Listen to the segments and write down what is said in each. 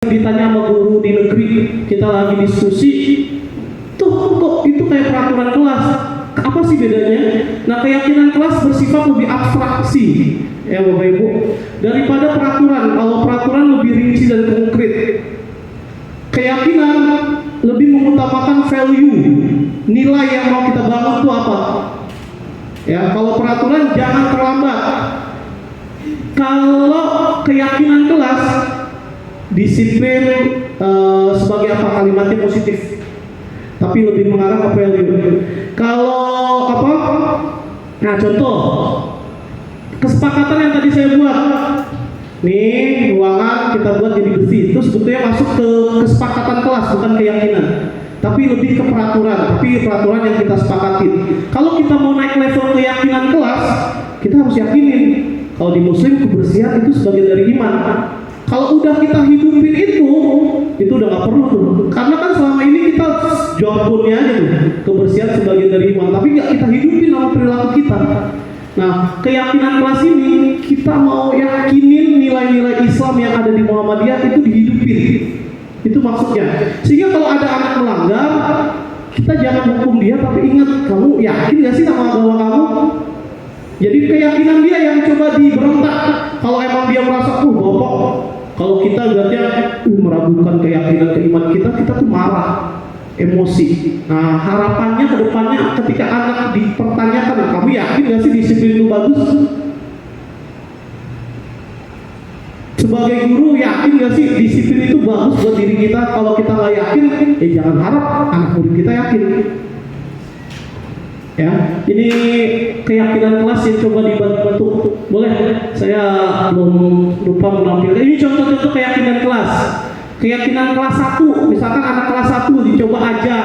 ditanya sama guru di negeri, kita lagi diskusi, tuh kok itu kayak peraturan kelas, apa sih bedanya? Nah, keyakinan kelas bersifat lebih abstraksi, ya Bapak Ibu, daripada peraturan. Kalau peraturan lebih rinci dan konkret, keyakinan lebih mengutamakan value, nilai yang mau kita bangun itu apa. Ya, kalau peraturan jangan terlambat. Kalau keyakinan kelas, disiplin sebagai apa, kalimatnya positif, tapi lebih mengarah ke value. Kalau apa? Nah, contoh kesepakatan yang tadi saya buat. Nih, ruangan kita buat jadi bersih. Itu sebetulnya masuk ke kesepakatan kelas, bukan keyakinan. Tapi lebih ke peraturan, tapi peraturan yang kita sepakati. Kalau kita mau naik level keyakinan kelas, kita harus yakinin kalau di Muslim kebersihan itu sebagian dari iman. Kalau udah kita hidupin itu udah nggak perlu tuh. Karena kan selama ini kita jargonnya aja tuh, kebersihan sebagian dari iman, tapi nggak kita hidupin sama perilaku kita. Nah, keyakinan kelas ini kita mau yakinin nilai-nilai Islam yang ada di Muhammadiyah itu dihidupin. Itu maksudnya. Sehingga kalau ada anak melanggar, kita jangan hukum dia, tapi ingat, kamu yakin nggak sih sama agama kamu? Jadi keyakinan dia yang coba diberontak. Kalau emang dia merasa, bapak, kalau kita lihatnya meragukan keyakinan keimanan kita tuh marah, emosi. Nah, harapannya ke depannya ketika anak dipertanyakan, kamu yakin nggak sih disiplin itu bagus? Sebagai guru, yakin nggak sih disiplin itu bagus buat diri kita? Kalau kita nggak yakin, jangan harap anak murid kita yakin. Ya, ini keyakinan kelas yang coba dibantu. Boleh, saya belum lupa menampilkan. Ini contoh-contoh keyakinan kelas. Keyakinan kelas 1, misalkan anak kelas 1 dicoba aja.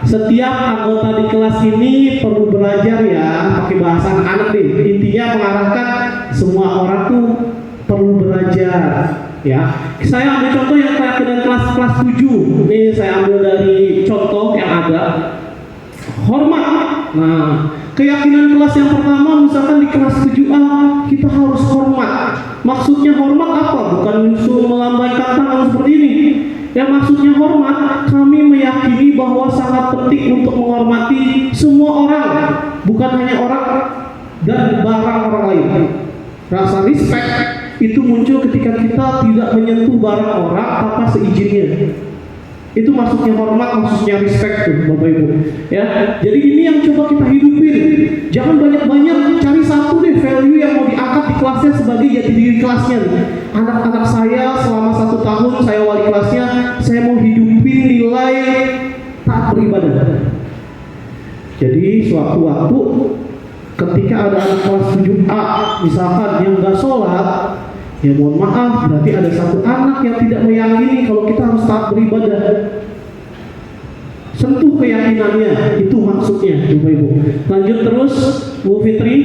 Setiap anggota di kelas ini perlu belajar ya, pakai bahasa anak-anak nih. Intinya mengarahkan semua orang tuh perlu belajar. Ya, saya ambil contoh yang keyakinan kelas 7. Ini saya ambil dari contoh yang ada. Hormat. Nah, keyakinan kelas yang pertama misalkan di kelas 7A kita harus hormat. Maksudnya hormat apa? Bukan melambaikan tangan seperti ini. Yang maksudnya hormat, kami meyakini bahwa sangat penting untuk menghormati semua orang, bukan hanya orang dan barang orang lain. Rasa respect itu muncul ketika kita tidak menyentuh barang orang tanpa seizinnya. Itu maksudnya hormat, maksudnya respect tuh Bapak Ibu. Ya, jadi ini yang coba kita hidupin. Jangan banyak-banyak, cari satu deh value yang mau diangkat di kelasnya sebagai jati diri kelasnya. Anak-anak saya selama 1 tahun saya wali kelasnya, saya mau hidupin nilai taat beribadah. Jadi suatu waktu ketika ada anak kelas 7A misalkan yang nggak sholat, ya mohon maaf, berarti ada satu anak yang tidak meyakini kalau kita harus taat beribadah. Sentuh keyakinannya, itu maksudnya Bapak Ibu. Lanjut terus, Bu Fitri.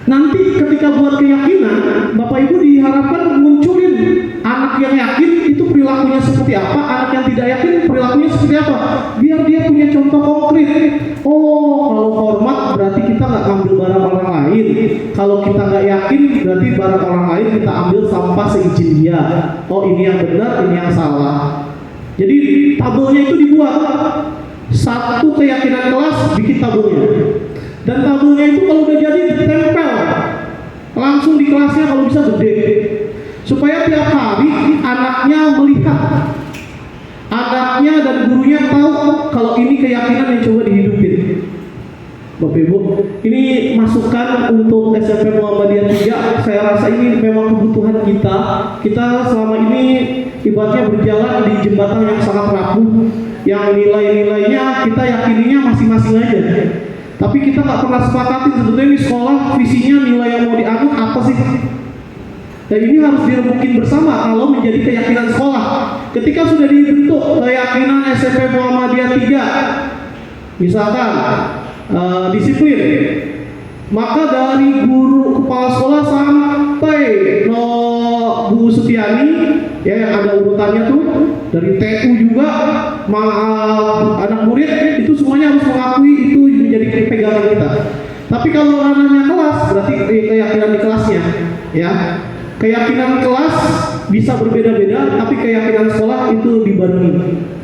Nanti ketika buat keyakinan, Bapak Ibu diharapkan munculin anak yang yakin itu perilakunya seperti apa, anak yang tidak yakin perilakunya seperti apa. Biar dia punya contoh konkret. Kalau hormat berarti kita nggak ambil barang orang lain. Kalau kita nggak yakin berarti barang orang lain kita ambil tanpa seizin dia. Ini yang benar, ini yang salah. Jadi tabelnya itu dibuat. Satu keyakinan kelas bikin tabelnya. Dan tabelnya itu kalau udah jadi ditempel langsung di kelasnya, kalau bisa gede. Supaya tiap hari anaknya melihat, anaknya dan gurunya tahu kalau ini keyakinan yang coba dihidupin. Bapak Ibu, ini masukan untuk SMP Muhammadiyah 3. Saya rasa ini memang kebutuhan kita. Kita selama ini ibaratnya berjalan di jembatan yang sangat rapuh, yang nilai-nilainya kita yakininya masing-masing aja. Tapi kita nggak pernah sepakati sebetulnya di sekolah visinya nilai yang mau dianut apa sih? Dan ini harus direbukin bersama kalau menjadi keyakinan sekolah. Ketika sudah dibentuk keyakinan SMP Muhammadiyah 3, misalkan disiplin, maka dari guru kepala sekolah sampai Bu Sutiani, ya yang ada urutannya tuh, dari TU juga, anak murid itu semuanya harus mengakui itu menjadi pegangan kita. Tapi kalau ranahnya kelas, berarti keyakinan di kelasnya, ya. Keyakinan kelas bisa berbeda-beda, tapi keyakinan sekolah itu dibarengi.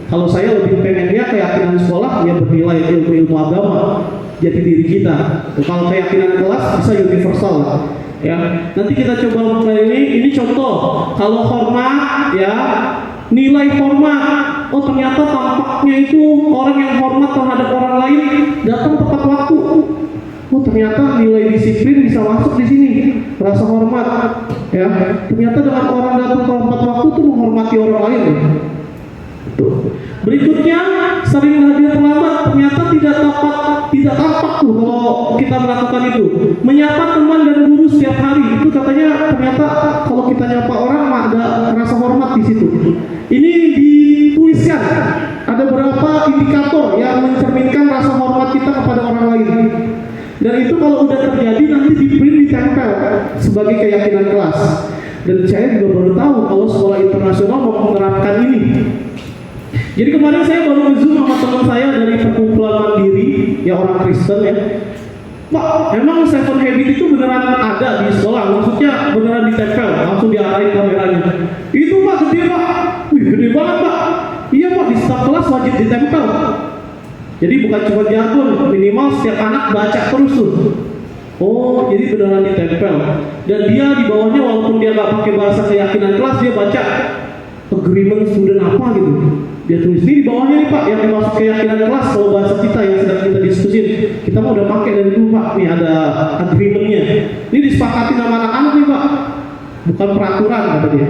Kalau saya lebih pengennya keyakinan sekolah yang bernilai ilmu agama, jati diri kita. Kalau keyakinan kelas bisa universal, ya. Nanti kita coba ini contoh. Kalau hormat, ya, nilai hormat. Oh, ternyata tampaknya itu orang yang hormat terhadap orang lain datang tepat waktu. Oh, ternyata nilai disiplin bisa masuk di sini, rasa hormat, ya. Ternyata dengan orang datang tepat waktu itu menghormati orang lain, ya. Tuh. Berikutnya, sering hadir terlambat, ternyata tidak tampak tuh kalau kita melakukan itu. Menyapa teman dan guru setiap hari, itu katanya ternyata kalau kita nyapa orang ada rasa hormat di situ. Ini dituliskan, ada beberapa indikator yang mencerminkan rasa hormat kita kepada orang lain. Dan itu kalau udah terjadi nanti di print ditempel sebagai keyakinan kelas. Dan saya juga baru tahu kalau sekolah internasional mau menerapkan ini. Jadi kemarin saya baru nge-zoom sama teman saya dari perkumpulan mandiri, ya orang Kristen, ya. Pak, emang Seven Habit itu beneran ada di sekolah? Maksudnya beneran ditempel, langsung diarahin kameranya. Itu Pak, gede Pak. Wih, gede banget Pak. Iya Pak, di setiap kelas wajib ditempel. Jadi bukan cuma jargon, minimal setiap anak baca terus tuh. Oh, jadi beneran ditempel. Dan dia di bawahnya walaupun dia nggak pakai bahasa keyakinan kelas, dia baca agreement student apa gitu. Dia tulis ini di bawahnya nih Pak, yang dimaksud keyakinan kelas kalau bahasa kita yang sedang kita diskusin. Kita mau udah pakai dari dulu Pak, nih ada agreementnya. Ini disepakati sama anak-anak nih Pak, bukan peraturan kata dia.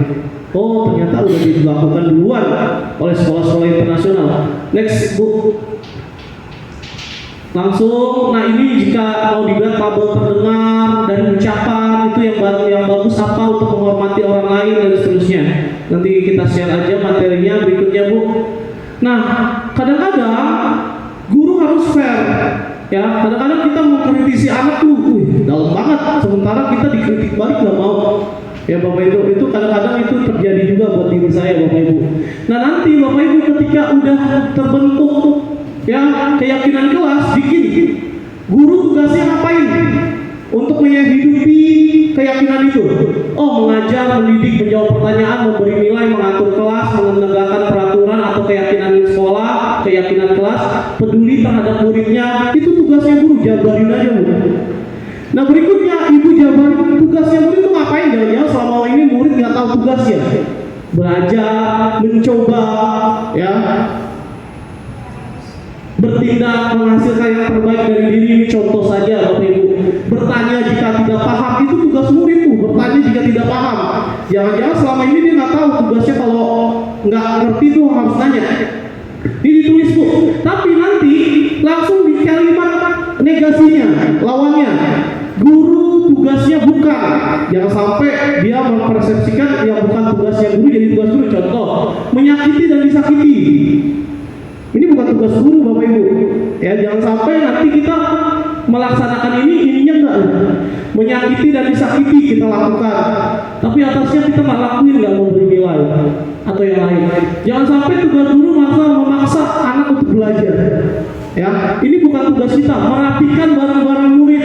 Oh, ternyata udah dilakukan duluan oleh sekolah-sekolah internasional. Next Bu. Langsung, nah ini jika mau dibuat tabel terdengar dan ucapan itu yang bagus apa untuk menghormati orang lain dan seterusnya. Nanti kita share aja materinya berikutnya Bu. Nah, kadang-kadang guru harus fair, ya. Kadang-kadang kita mau kritisi anak tuh, dalam banget. Sementara kita dikritik balik nggak mau. Ya Bapak Ibu, itu kadang-kadang itu terjadi juga buat diri saya Bapak Ibu. Nah nanti Bapak Ibu ketika udah terbentuk ya keyakinan kelas, bikin guru tugasnya ngapain untuk menghidupi keyakinan itu? Oh, mengajar, mendidik, menjawab pertanyaan, memberi nilai, mengatur kelas, menegakkan peraturan atau keyakinan sekolah, keyakinan kelas, peduli terhadap muridnya. Itu tugasnya guru, jabarin aja Bu. Nah berikutnya ibu jabarin tugasnya murid itu ngapain? Jangan-jangan selama ini murid nggak tahu tugasnya, belajar, mencoba, ya, bertindak menghasilkan yang terbaik dari diri. Ini contoh saja Bapak Ibu. Bertanya jika tidak paham, itu tugas murid tuh. Bertanya jika tidak paham. Jangan-jangan selama ini dia nggak tahu tugasnya, kalau nggak ngerti tuh harus nanya. Ini ditulis Bu. Tapi nanti langsung di kalimat negasinya, lawannya, guru tugasnya bukan. Jangan sampai dia mempersepsikan yang bukan tugasnya guru jadi tugas guru. Contoh, menyakiti dan disakiti. Ini bukan tugas guru Bapak Ibu. Ya, jangan sampai nanti kita melaksanakan ininya enggak. Menyakiti dan disakiti kita lakukan, tapi atasnya kita nggak lakuin, nggak memberi nilai atau yang lain. Jangan sampai tugas guru memaksa anak untuk belajar. Ya, ini bukan tugas kita. Merapikan barang-barang murid.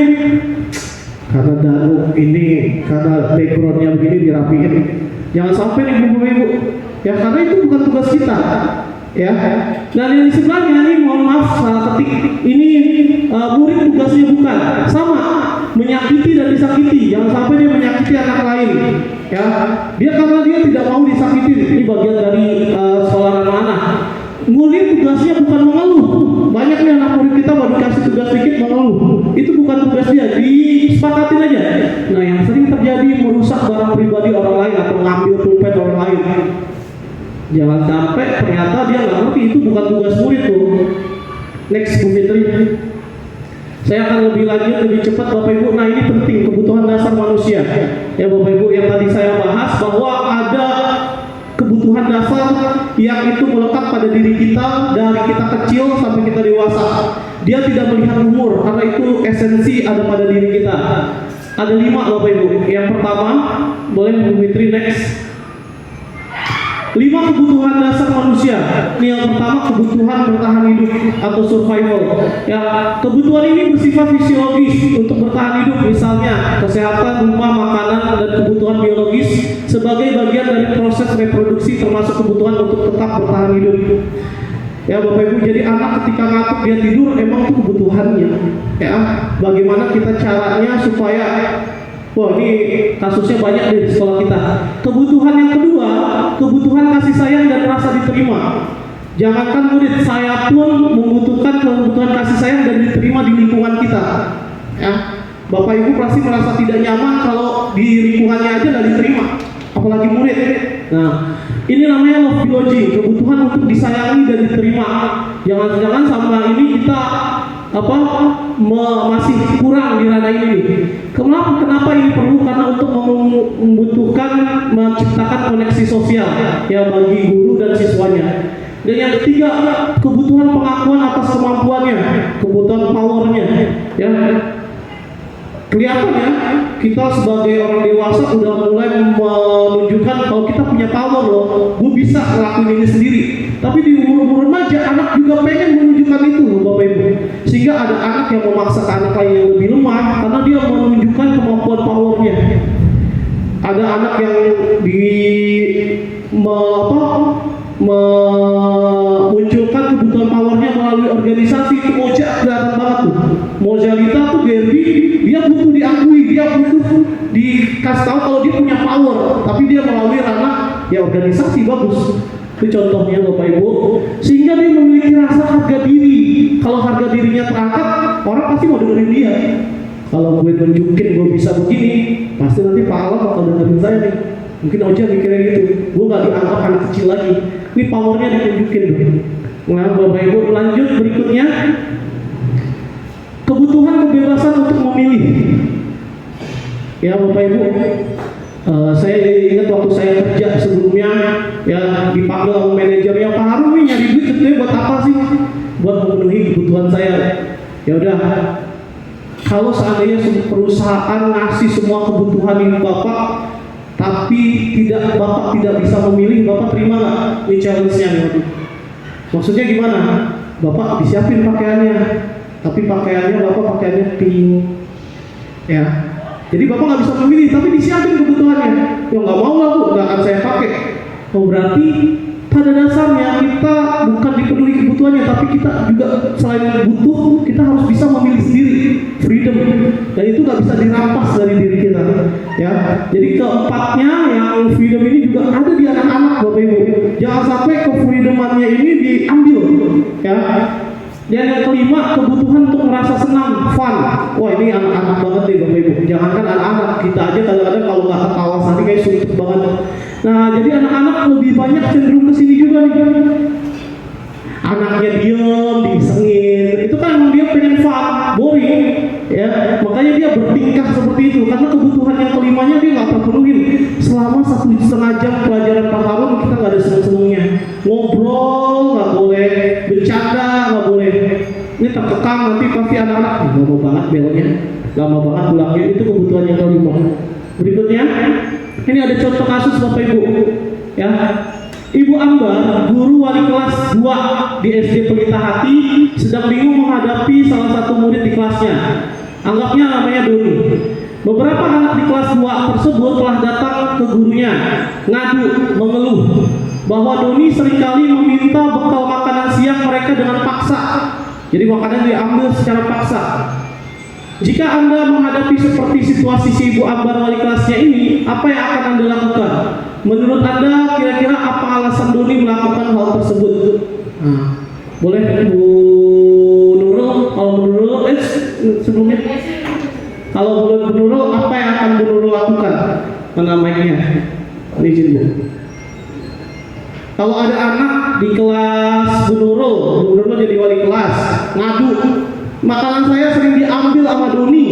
Karena ini karena backgroundnya begini dirapiin. Jangan sampai nih Bapak Ibu. Ya, karena itu bukan tugas kita. Ya, dan yang di sebelahnya ini mohon maaf salah ketik. Ini murid tugasnya bukan sama menyakiti dan disakiti. Jangan sampai dia menyakiti anak lain. Ya, dia karena dia tidak mau disakiti. Ini bagian dari sekolah anak-anak. Murid tugasnya bukan mengeluh. Banyak nih anak murid kita baru dikasih tugas sedikit mengeluh. Itu bukan tugas dia, disepakatin aja. Nah, yang sering terjadi merusak barang pribadi orang lain atau ngambil pulpen orang lain. Jangan sampai ternyata dia nggak ngerti, itu bukan tugas murid tuh. Next Bu Fitri. Saya akan lebih lanjut, lebih cepat Bapak Ibu. Nah ini penting, kebutuhan dasar manusia. Ya Bapak Ibu, yang tadi saya bahas bahwa ada kebutuhan dasar yang itu melekat pada diri kita dari kita kecil sampai kita dewasa. Dia tidak melihat umur, karena itu esensi ada pada diri kita. Ada 5 Bapak Ibu. Yang pertama, boleh Bu Fitri next. 5 kebutuhan dasar manusia. Ini yang pertama, kebutuhan bertahan hidup atau survival. Ya, kebutuhan ini bersifat fisiologis untuk bertahan hidup, misalnya kesehatan, rumah, makanan, dan kebutuhan biologis sebagai bagian dari proses reproduksi, termasuk kebutuhan untuk tetap bertahan hidup. Ya Bapak Ibu, jadi anak ketika ngantuk dia tidur emang itu kebutuhannya. Ya, bagaimana kita caranya supaya, wah ini kasusnya banyak di sekolah kita. Kebutuhan yang kedua, kebutuhan kasih sayang dan rasa diterima. Jangankan murid, saya pun membutuhkan kebutuhan kasih sayang dan diterima di lingkungan kita. Ya, Bapak Ibu pasti merasa tidak nyaman kalau di lingkungannya aja nggak diterima, apalagi murid. Nah, ini namanya love biology, kebutuhan untuk disayangi dan diterima. Jangan-jangan sama ini kita masih kurang di ranah ini. Kenapa ini perlu? Karena untuk membutuhkan menciptakan koneksi sosial ya bagi guru dan siswanya. Dan yang ketiga, kebutuhan pengakuan atas kemampuannya, kebutuhan powernya. Ya, kelihatannya kita sebagai orang dewasa udah mulai menunjukkan kalau kita punya power loh, gue bisa ngelakuin ini sendiri. Tapi di umur remaja anak juga pengen menunjukkan itu loh Bapak Ibu. Sehingga ada anak yang memaksa ke anak lain yang lebih lemah karena dia menunjukkan kemampuan powernya. Ada anak yang memunculkan kebutuhan powernya melalui organisasi. Itu Moja kelihatan banget tuh. Mojalita tuh Gerbi, dia butuh diakui, dia butuh dikasih tahu kalau dia punya power, tapi dia melalui ranah ya organisasi. Bagus. Itu contohnya Bapak Ibu. Sehingga dia memiliki rasa harga diri. Kalau harga dirinya terangkat, orang pasti mau dengerin dia. Kalau gue tunjukin gue bisa begini, pasti nanti Pak Allah bakal dengerin saya nih. Mungkin Oja mikirnya gitu, gue gak dianggap anak kecil lagi. Ini powernya ditunjukin dong. Nah Bapak Ibu, lanjut berikutnya, kebutuhan kebebasan untuk memilih. Ya Bapak Ibu, saya ingat waktu saya kerja sebelumnya, ya dipanggil sama manajernya, Pak Harun nih nyari duit sebetulnya buat apa sih? Buat memenuhi kebutuhan saya. Ya udah, kalau seandainya perusahaan ngasih semua kebutuhan ini Bapak, tapi Bapak tidak bisa memilih, Bapak terima nggak? Ini challenge-nya nih. Maksudnya gimana? Bapak disiapin pakaiannya, tapi pakaiannya pink, ya. Jadi Bapak nggak bisa memilih, tapi disiapin kebutuhannya. Ya nggak mau lah Bu, nggak akan saya pakai. Oh berarti pada dasarnya kita bukan dipenuhi kebutuhannya, tapi kita juga selain butuh, kita harus bisa memilih sendiri, freedom. Dan itu nggak bisa dirampas dari diri kita. Ya, jadi keempatnya yang freedom ini juga ada di anak-anak Bapak Ibu. Jangan sampai ke-freedomannya ini diambil. Ya. Dan yang kelima, kebutuhan untuk merasa senang, fun. Wah ini anak-anak banget nih Bapak Ibu. Jangankan anak-anak, kita aja kadang-kadang kalau nggak ketawa sehari kayak sulit banget. Nah jadi anak-anak lebih banyak cenderung kesini juga nih. Anaknya diem, disengin. Itu kan emang dia pengen fun, boring. Ya, makanya dia bertingkah seperti itu. Karena kebutuhan yang kelimanya dia nggak terpenuhin. Selama 1,5 jam pelajaran Pak Harun kita nggak ada seneng-senengnya. Ngobrol nggak boleh, bercanda nggak boleh. Ini terkekang nanti pasti anak-anak lama banget belnya, lama banget pulangnya. Itu kebutuhan yang kelima. Berikutnya, ini ada contoh kasus Bapak Ibu. Ya, Ibu Ambar, guru wali kelas 2 di SD Pelita Hati, sedang bingung menghadapi salah satu murid di kelasnya. Anggapnya namanya Doni. Beberapa anak di kelas 2 tersebut telah datang ke gurunya, ngadu, mengeluh bahwa Doni seringkali meminta bekal makanan siang mereka dengan paksa. Jadi makanan diambil secara paksa. Jika Anda menghadapi seperti situasi si Ibu Ambar wali kelasnya ini, apa yang akan Anda lakukan? Menurut Anda kira-kira apa alasan Doni melakukan hal tersebut? Boleh Bu Nurul, kalau Bu Nurul sebelumnya, kalau Bu Nurul apa yang akan Bu Nurul lakukan? Namanya izin Bu. Kalau ada anak di kelas Bu Nurul jadi wali kelas, ngadu, makanan saya sering diambil sama Doni.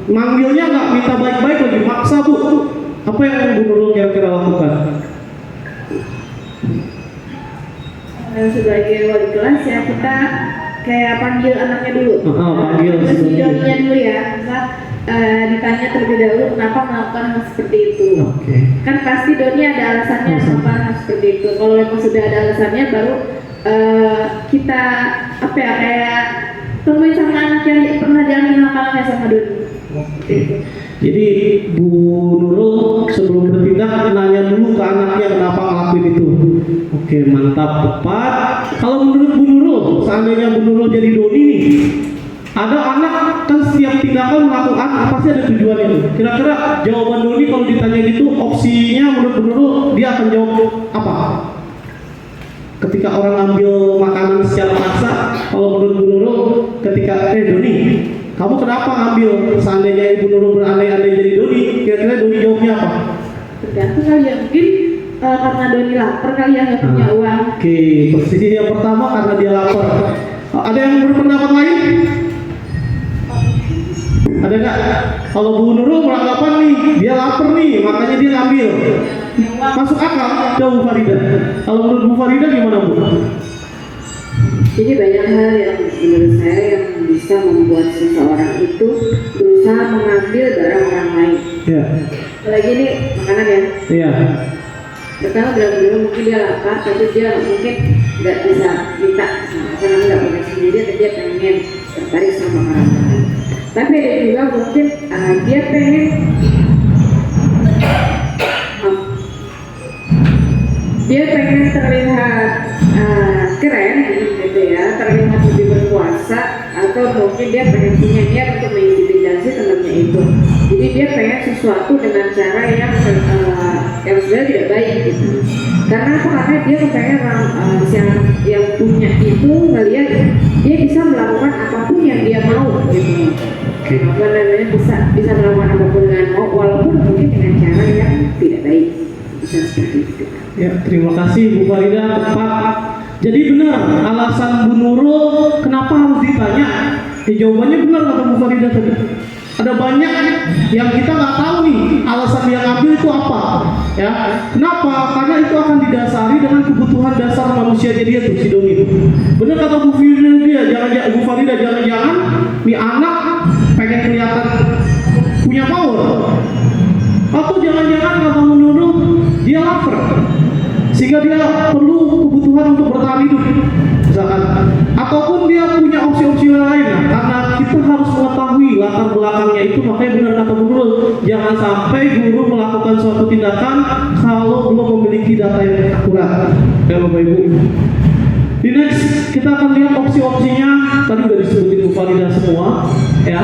Manggilnya nggak minta baik-baik lagi, maksa Bu. Apa yang Bu Nurul kira-kira lakukan? Sebagai wali kelas ya kita kayak panggil anaknya dulu. Panggil terus videonya dulu ya. Misal ditanya terlebih dahulu kenapa melakukan hal seperti itu. Oke. Kan pasti Doni ada alasannya kenapa hal seperti itu. Kalau memang sudah ada alasannya, baru kita apa ya, kayak temuin sama anak yang pernah jalan kenakalannya sama Doni. Oke. Jadi Bu Nurul sebelum bertindak nanya dulu ke anaknya kenapa ngelakuin itu. Oke, mantap, tepat. Kalau menurut Bu Nurul, seandainya Bu Nurul jadi Doni nih, ada anak kan setiap tindakan melakukan pasti ada tujuannya. Kira-kira jawaban Doni kalau ditanya gitu, opsinya menurut Bu Nurul dia akan jawab apa? Ketika orang ambil makanan secara paksa, kalau menurut Bu Nurul, ketika Doni, kamu kenapa ngambil? Seandainya Ibu Nurul berandai-andai jadi Doni, kira-kira Doni jawabnya apa? Tergantung kali ya, mungkin karena Doni lapar kali ya, nggak punya uang. Oke, posisi yang pertama karena dia lapar. Ada yang berpendapat lain? Ada nggak? Kalau Bu Nurul beranggapan nih, dia lapar nih, makanya dia ngambil. Masuk akal, coba Bu Farida. Kalau menurut Bu Farida gimana Bu? Jadi banyak hal yang menurut saya yang bisa membuat seseorang itu berusaha mengambil barang orang lain. Ya. Apalagi ini makanan ya. Iya. Pertama bilang mungkin dia lapar, tapi dia mungkin nggak bisa minta karena nggak punya sendiri, tapi dia pengen tertarik sama makanan lain. Tapi ada juga mungkin dia pengen terlihat keren gitu ya, terlihat lebih berkuasa, atau mungkin dia pengen punya niat untuk mengintimidasi temannya itu. Jadi dia pengen sesuatu dengan cara yang sebenarnya tidak baik gitu. Karena apa? Karena dia kepengen yang punya itu ngelihat dia bisa melakukan apapun yang dia mau gitu. Apa namanya, bisa melakukan apapun dengan mau, walaupun mungkin dengan cara yang tidak baik. Bisa seperti itu. Ya, terima kasih Bu Farida, tepat. Jadi benar alasan Bu Nurul kenapa harus ditanya? Jawabannya benar kata Bu Farida tadi. Ada banyak yang kita nggak tahu nih alasan dia ngambil itu apa, ya? Kenapa? Karena itu akan didasari dengan kebutuhan dasar manusianya dia tuh si Doni itu. Benar kata Bu Farida, jangan-jangan nih anak pengen kelihatan punya power, atau jangan-jangan kata Bu Nurul dia lapar sehingga dia perlu kebutuhan untuk bertahan hidup misalkan, ataupun dia punya opsi-opsi lain. Nah, karena kita harus mengetahui latar belakangnya itu, makanya benar kata Bu Nurul, jangan sampai guru melakukan suatu tindakan kalau belum memiliki data yang akurat. Ya Bapak Ibu, di next kita akan lihat opsi-opsinya. Tadi udah disebutin Bu Farida semua, ya.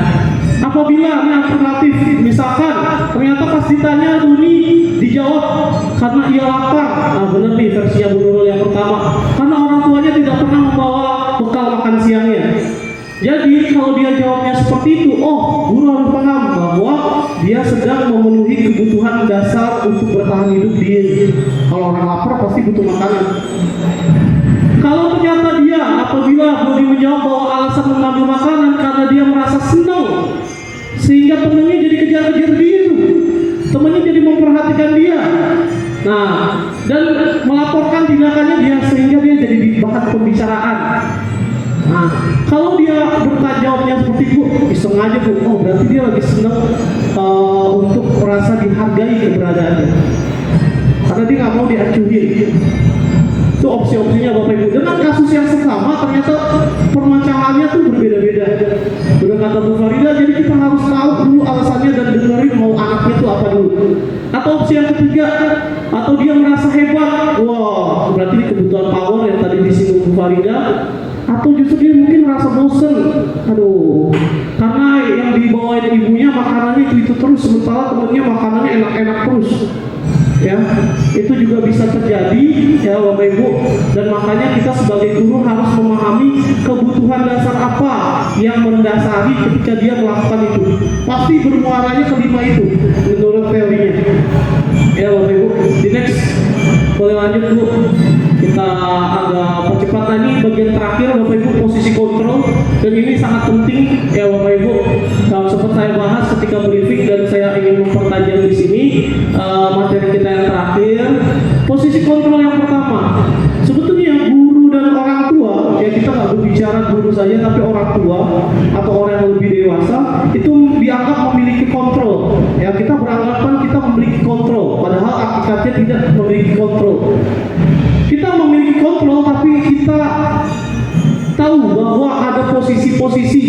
Apabila ini alternatif, misalkan ternyata pas ditanya Doni dijawab karena ia lapar. Nah benar nih versinya Bu Nurul yang pertama, karena orang tuanya tidak pernah membawa bekal makan siangnya. Jadi kalau dia jawabnya seperti itu, oh guru harus paham bahwa dia sedang memenuhi kebutuhan dasar untuk bertahan hidup dia. Kalau orang lapar pasti butuh makanan. Kalau ternyata dia apabila Doni menjawab bahwa alasan mengambil makanan karena dia merasa senang sehingga temannya jadi kejar-kejar dia, temannya jadi memperhatikan dia, nah dan melaporkan tindakannya dia sehingga dia jadi bahan pembicaraan. Nah kalau dia bertanya jawabnya seperti itu, iseng aja Bu, oh berarti dia lagi senang untuk merasa dihargai keberadaannya karena dia nggak mau diacuhin. Itu opsi-opsinya Bapak Ibu. Dengan kasus yang sama ternyata permasalahannya tuh berbeda-beda. Udah kata Bu Farida, jadi kita harus tahu dulu alasannya dan dengerin mau anaknya itu apa dulu. Atau opsi yang ketiga, atau dia merasa hebat, wah berarti kebutuhan power yang tadi disinggung Bu Farida. Atau justru dia mungkin merasa bosen, aduh, karena yang dibawain ibunya makanannya itu terus, sementara temennya makanannya enak-enak terus. Ya, itu juga bisa terjadi ya Bapak Ibu, dan makanya kita sebagai guru harus memahami kebutuhan dasar apa yang mendasari ketika dia melakukan itu. Pasti bermuaranya kelima itu menurut teorinya. Ya Bapak Ibu, di next boleh lanjut Bu. Kita agak percepat tadi bagian terakhir Bapak Ibu, posisi kontrol, dan ini sangat penting ya Bapak Ibu. Sempat saya bahas ketika briefing dan saya ingin mempertajam di sini materi kita yang terakhir. Posisi kontrol yang pertama, sebetulnya guru dan orang tua, ya kita nggak berbicara guru saja tapi orang tua atau orang yang lebih dewasa itu dianggap memiliki hakikatnya tidak memiliki kontrol. Kita memiliki kontrol, tapi kita tahu bahwa ada posisi-posisi.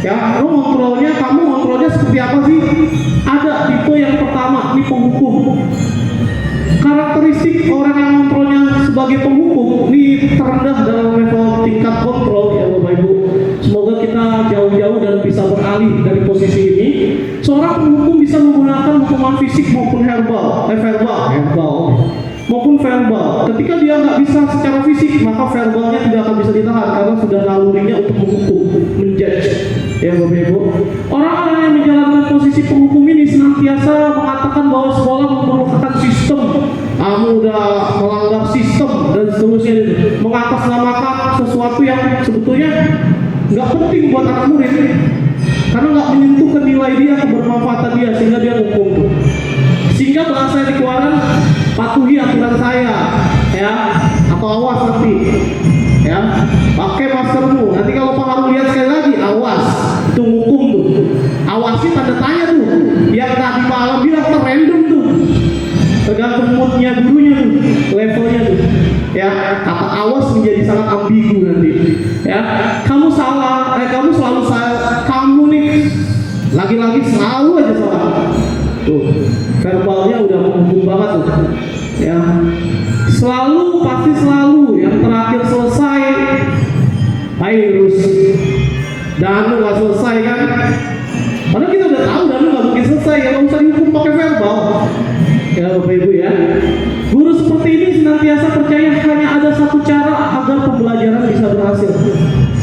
Ya, kamu kontrolnya seperti apa sih? Ada tipe yang pertama, ini penghukum. Karakteristik orang yang kontrolnya sebagai penghukum ini terendah dalam level tingkat kontrol ya Bapak Ibu. Semoga kita jauh-jauh dan bisa beralih dari posisi ini. Seorang penghukum bisa menggunakan hukuman fisik maupun maupun verbal. Ketika dia nggak bisa secara fisik, maka verbalnya tidak akan bisa ditahan karena sudah nalurinya untuk menghukum, menjudge. Ya Bapak Ibu, orang-orang yang menjalankan posisi penghukum ini senantiasa mengatakan bahwa sekolah memerlukan sistem. Kamu udah melanggar sistem dan seterusnya, mengatasnamakan sesuatu yang sebetulnya nggak penting buat anak murid karena nggak menyentuh ke nilai dia, kebermanfaatan dia, sehingga dia hukum. Sehingga bahasa yang dikeluarkan, patuhi aturan saya, ya, atau awas nanti, ya, pakai maskermu. Nanti kalau Pak Harun lihat sekali lagi, awas, itu hukum tuh. Awasi tanda tanya tuh, yang tadi malam bilang random tuh, tergantung moodnya gurunya tuh, levelnya tuh. Ya, kata awas menjadi sangat ambigu nanti. Ya, kamu salah, kamu selalu salah, kamu nih lagi-lagi selalu aja salah. Tuh, verbalnya udah menghukum banget tuh. Ya, selalu, pasti selalu. Yang terakhir selesai, virus. Danu nggak selesai kan? Padahal kita udah tahu Danu nggak mungkin selesai. Ya nggak usah dihukum pakai verbal. Ya Bapak Ibu ya. Guru seperti ini senantiasa percaya hanya ada satu cara agar pembelajaran bisa berhasil.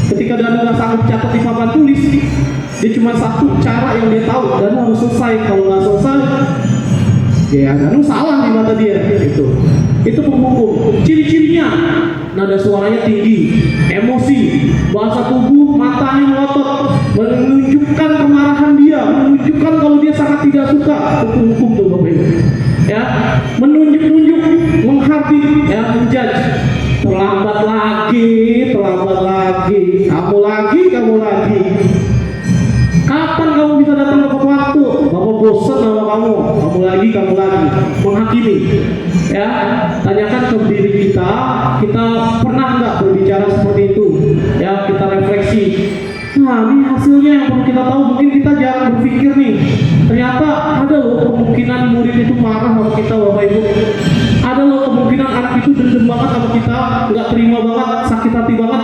Ketika Danu nggak sanggup catat di papan tulis, dia cuma satu cara yang dia tahu, Danu harus selesai. Kalau nggak selesai, ya Danu salah di mata dia. Itu penghukum. Ciri-cirinya, nada suaranya tinggi, emosi, bahasa tubuh, matanya melotot, menunjukkan kemarahan dia, menunjukkan kalau dia sangat tidak suka. Itu penghukum tuh Bapak Ibu. Ya, menunjuk-nunjuk, menghardik, ya, menjudge. Terlambat lagi, kamu lagi. Kapan kamu bisa datang tepat waktu? Bapak bosan sama kamu lagi, menghakimi. Ya, tanyakan ke diri kita pernah nggak berbicara seperti itu? Ya, kita refleksi. Nah, ini hasilnya yang perlu kita tahu. Mungkin kita jarang berpikir nih. Ternyata ada loh kemungkinan murid itu marah sama kita, Bapak Ibu. Ada loh kemungkinan anak itu dendam banget sama kita, nggak terima banget, sakit hati banget.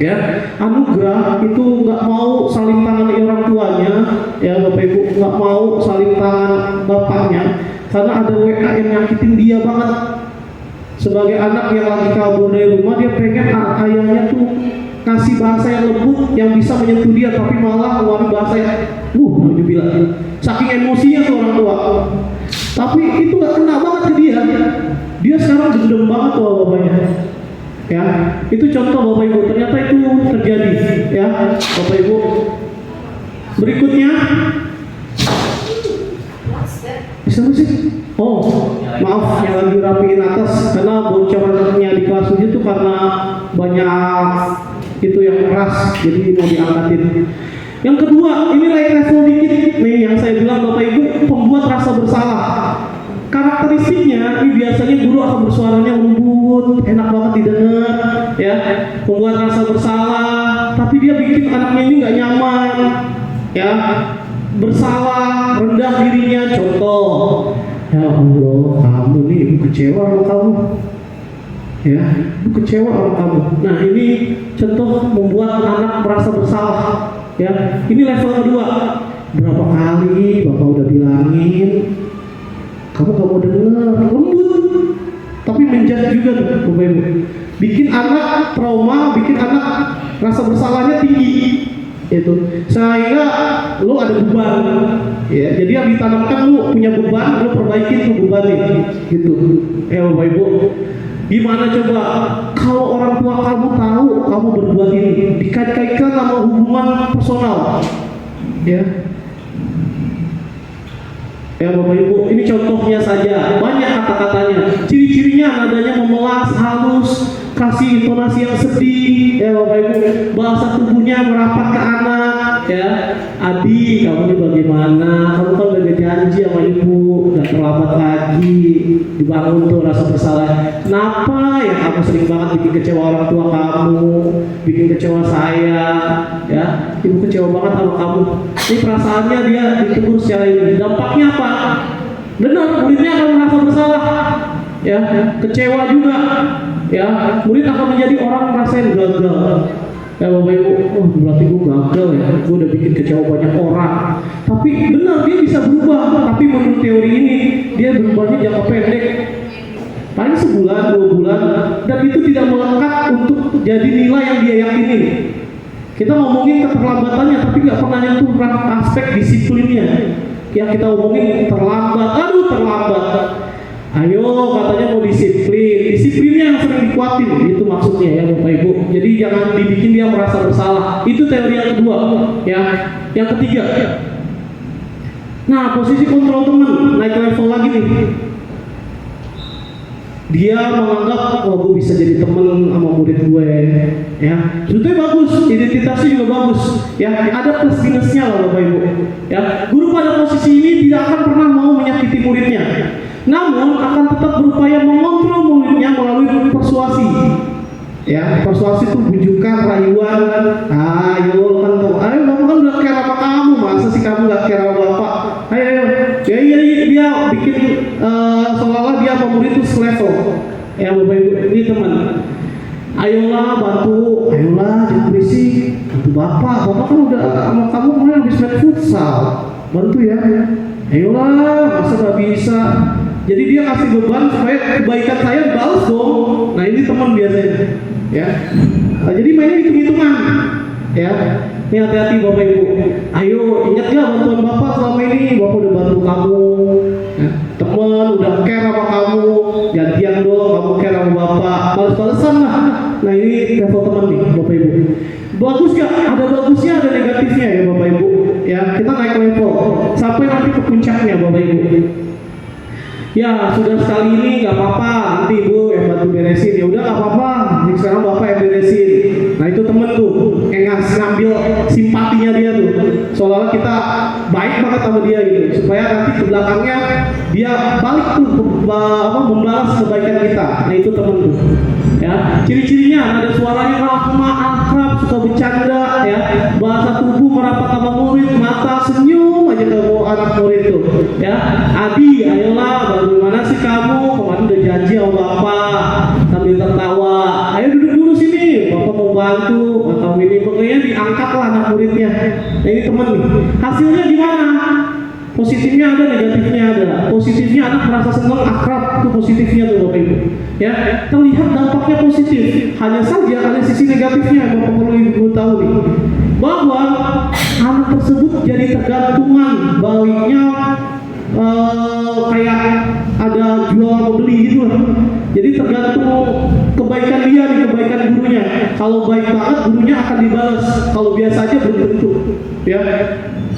Ya, anugerah itu nggak mau saling tangan orang tuanya, ya Bapak Ibu, nggak mau saling tangan bapaknya, karena ada WA yang nyakitin dia banget. Sebagai anak yang lagi kabur dari rumah, dia pengen ayahnya tuh kasih bahasa yang lembut yang bisa menyentuh dia, tapi malah ngeluarin bahasa yang bilang. Saking emosinya tuh orang tua. Tapi itu nggak kena banget ke dia. Dia sekarang dendam banget tuh bapaknya. Ya, itu contoh Bapak Ibu. Ternyata itu terjadi. Ya, Bapak Ibu. Berikutnya, bisa sih? Oh, maaf yang lagi rapiin atas karena bocorannya di kelas itu karena banyak itu yang keras, jadi mau diangkatin. Yang kedua, ini level dikit nih yang saya bilang Bapak Ibu, pembuat rasa bersalah. Karakteristiknya ini biasanya guru akan bersuaranya lembut, enak banget didengar, ya, pembuat rasa bersalah, tapi dia bikin anaknya ini nggak nyaman, ya, bersalah, rendah dirinya. Contoh, ya Allah, kamu nih, ibu kecewa sama kamu. Ya, ibu kecewa sama kamu. Nah, ini contoh membuat anak merasa bersalah. Ya, ini level kedua. Berapa kali Bapak udah bilangin, kamu gak mau denger, lembut, tapi menjudge juga tuh Bapak Ibu. Bikin anak trauma, bikin anak rasa bersalahnya tinggi. Itu sehingga lo ada beban, ya, jadi yang ditanamkan lo punya beban, lo perbaikin tuh bebannya, gitu. Ya Bapak Ibu, gimana coba kalau orang tua kamu tahu kamu berbuat ini, dikait-kaitkan sama hubungan personal, ya. Ya Bapak Ibu, ini contohnya saja, banyak kata-katanya. Ciri-cirinya nadanya memelas, halus, kasih intonasi yang sedih, ya Bapak Ibu. Bahasa tubuhnya merapat ke anak, ya, Adi, kamu ini bagaimana? Kamu kan udah janji sama ibu, udah terlambat lagi, dibangun tuh rasa bersalah. Kenapa ya kamu sering banget bikin kecewa orang tua kamu, bikin kecewa saya, ya, ibu kecewa banget sama kamu. Ini perasaannya dia ditegur secara ini. Dampaknya apa? Benar, muridnya akan merasa bersalah, ya, kecewa juga, ya, murid akan menjadi orang merasain gagal. Ya Bapak Ibu, oh berarti gue gagal ya, gue udah bikin kecewa banyak orang. Tapi benar dia bisa berubah, tapi menurut teori ini dia berubahnya jangka pendek, paling sebulan, 2 bulan, dan itu tidak melekat untuk jadi nilai yang dia yakini. Kita ngomongin keterlambatannya, tapi nggak pernah nyentuh aspek disiplinnya. Yang kita omongin terlambat, aduh terlambat. Ayo katanya mau disiplin, disiplinnya yang sering dikuatin, itu maksudnya ya Bapak Ibu. Jadi jangan dibikin dia merasa bersalah. Itu teori yang kedua, ya. Yang ketiga, nah posisi kontrol teman naik level lagi nih. Dia menganggap, oh gue bisa jadi teman sama murid gue, ya. Sebetulnya bagus, identitasnya juga bagus, ya. Ada plus minusnya lah Bapak Ibu, ya. Guru pada posisi ini tidak akan pernah mau menyakiti muridnya, namun akan tetap berupaya mengontrol muridnya melalui persuasi, ya. Persuasi itu bujukan, rayuan. Ayo kan tuh, ayo bapak kan udah care sama kamu, masa sih kamu gak care sama bapak? Ayo, ya dia bikin seolah-olah dia sama murid itu selevel, ya Bapak Ibu. Ini teman, ayolah bantu, ayolah jangan berisik, bantu bapak kan udah sama kamu kemarin habis main futsal, bantu ya. Ayolah, masa gak bisa? Jadi dia kasih beban supaya kebaikan saya balas dong. Nah ini teman biasanya, ya. Jadi mainnya hitung-hitungan, ya. Ini hati-hati Bapak Ibu. Ayo ingat ya bantuan bapak selama ini, bapak udah bantu kamu. Ya. Teman udah care sama kamu, gantian dong kamu care sama bapak, balas-balasan lah. Nah ini level teman nih Bapak Ibu. Bagus gak? Ada bagusnya, ada negatifnya ya Bapak Ibu. Ya kita naik level sampai nanti ke puncaknya Bapak Ibu. Ya sudah sekali ini nggak apa-apa, nanti ibu yang bantu beresin. Ya udah nggak apa-apa, jadi sekarang bapak yang beresin. Nah itu temen tuh yang ngambil simpatinya dia tuh, seolah-olah kita baik banget sama dia gitu, supaya nanti ke belakangnya dia balik tuh membalas kebaikan kita. Nah itu temen tuh, ya. Ciri-cirinya ada suaranya ramah, akrab, suka bercanda, ya. Bahasa tubuh merapat sama murid, mata senyum aja ke anak murid tuh, ya. Adi, ayolah, bagaimana sih kamu? Kemarin udah janji sama bapak, sambil tertawa. Ayo duduk dulu sini, bapak mau bantu. Atau ini pokoknya diangkatlah anak muridnya. Nah ini teman nih. Hasilnya gimana? Positifnya ada, negatifnya ada. Positifnya anak merasa senang, akrab, itu positifnya tuh Bapak Ibu. Ya, terlihat dampaknya positif. Hanya saja ada sisi negatifnya yang Bapak perlu Ibu tahu nih. Bahwa anak tersebut jadi tergantungan, baiknya kayak ada jual beli gitu lah. Jadi tergantung kebaikan dia nih, kebaikan gurunya. Kalau baik banget gurunya akan dibalas, kalau biasa aja belum tentu, ya.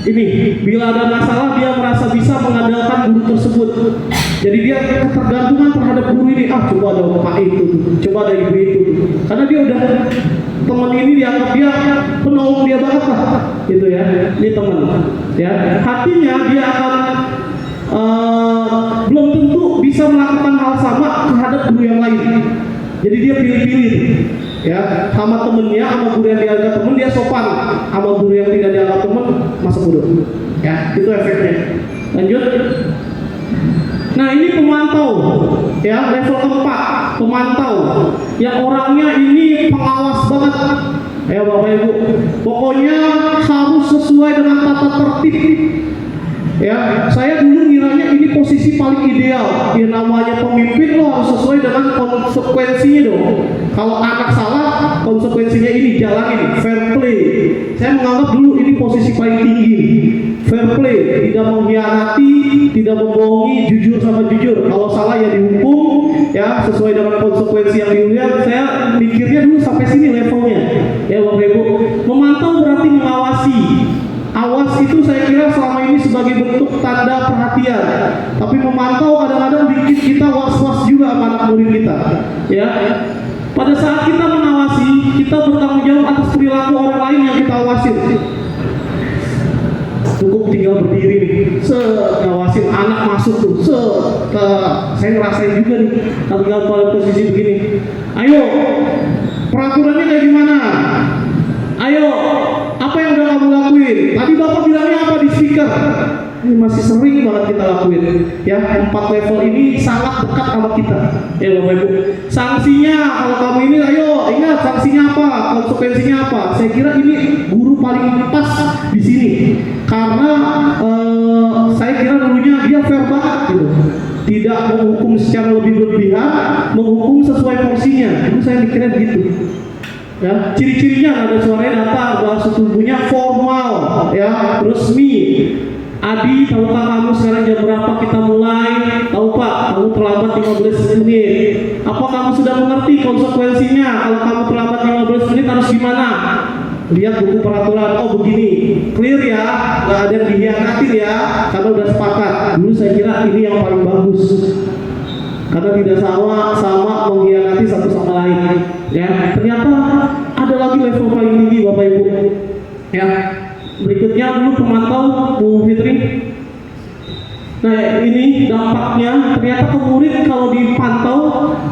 Ini bila ada masalah dia merasa bisa mengandalkan guru tersebut. Jadi dia ketergantungan terhadap guru ini. Coba ada bapak itu, coba ada ibu itu, karena dia udah teman ini dianggap dia penolong dia banget lah, gitu ya. Ini teman, ya. Hatinya dia akan belum tentu bisa melakukan hal sama terhadap guru yang lain. Jadi dia pilih-pilih, ya, sama temennya, sama guru yang dianggap temen dia sopan, sama guru yang tidak dianggap temen masuk bodoh, ya. Itu efeknya. Lanjut. Nah ini pemantau, ya, level keempat, pemantau yang orangnya ini pengawas banget, ya Bapak Ibu. Pokoknya harus sesuai dengan tata tertib. Ya, saya dulu ngiranya ini posisi paling ideal. Ya namanya pemimpin lo harus sesuai dengan konsekuensinya dong. Kalau anak salah, konsekuensinya ini jalanin, fair play. Saya menganggap dulu ini posisi paling tinggi. Fair play, tidak mengkhianati, tidak membohongi, jujur sama jujur. Kalau salah ya dihukum, ya sesuai dengan konsekuensi yang dilihat. Saya mikirnya dulu sampai sini levelnya. Ya Bapak Ibu, memantau berarti mengawasi. Awas itu saya kira selama ini sebagai bentuk tanda perhatian, tapi memantau kadang-kadang bikin kita was-was juga sama anak murid kita, ya. Pada saat kita mengawasi, kita bertanggung jawab atas perilaku orang lain yang kita awasi. Hukum tinggal berdiri nih, ngawasin anak masuk tuh, saya ngerasain juga nih, tinggal pada posisi begini. Ayo, peraturannya kayak gimana? Ayo, apa yang udah kamu lakuin? Tadi Bapak bilangnya apa di speaker? Ini masih sering banget kita lakuin. Ya, 4 level ini sangat dekat sama kita. Ya Bapak Ibu. Sanksinya kalau kamu ini, ayo ingat sanksinya apa, konsekuensinya apa. Saya kira ini guru paling pas di sini. Karena saya kira dulunya dia fair banget gitu. Tidak menghukum secara lebih berlebihan, menghukum sesuai porsinya. Itu saya mikirnya begitu. Ya, ciri-cirinya ada suaranya datar, bahasa tubuhnya formal, ya, resmi. Adi, tahukah kamu sekarang jam berapa kita mulai? Tahu Pak, kamu terlambat 15 menit. Apa kamu sudah mengerti konsekuensinya? Kalau kamu terlambat 15 menit harus gimana? Lihat buku peraturan, oh begini, clear ya, nggak ada yang dihianatin ya, karena udah sepakat. Dulu saya kira ini yang paling bagus, karena tidak sama mengkhianati satu sama lain. Ya, ternyata ada lagi level paling tinggi Bapak Ibu. Ya, berikutnya dulu pemantau Bu Fitri. Nah ini dampaknya, ternyata ke murid kalau dipantau,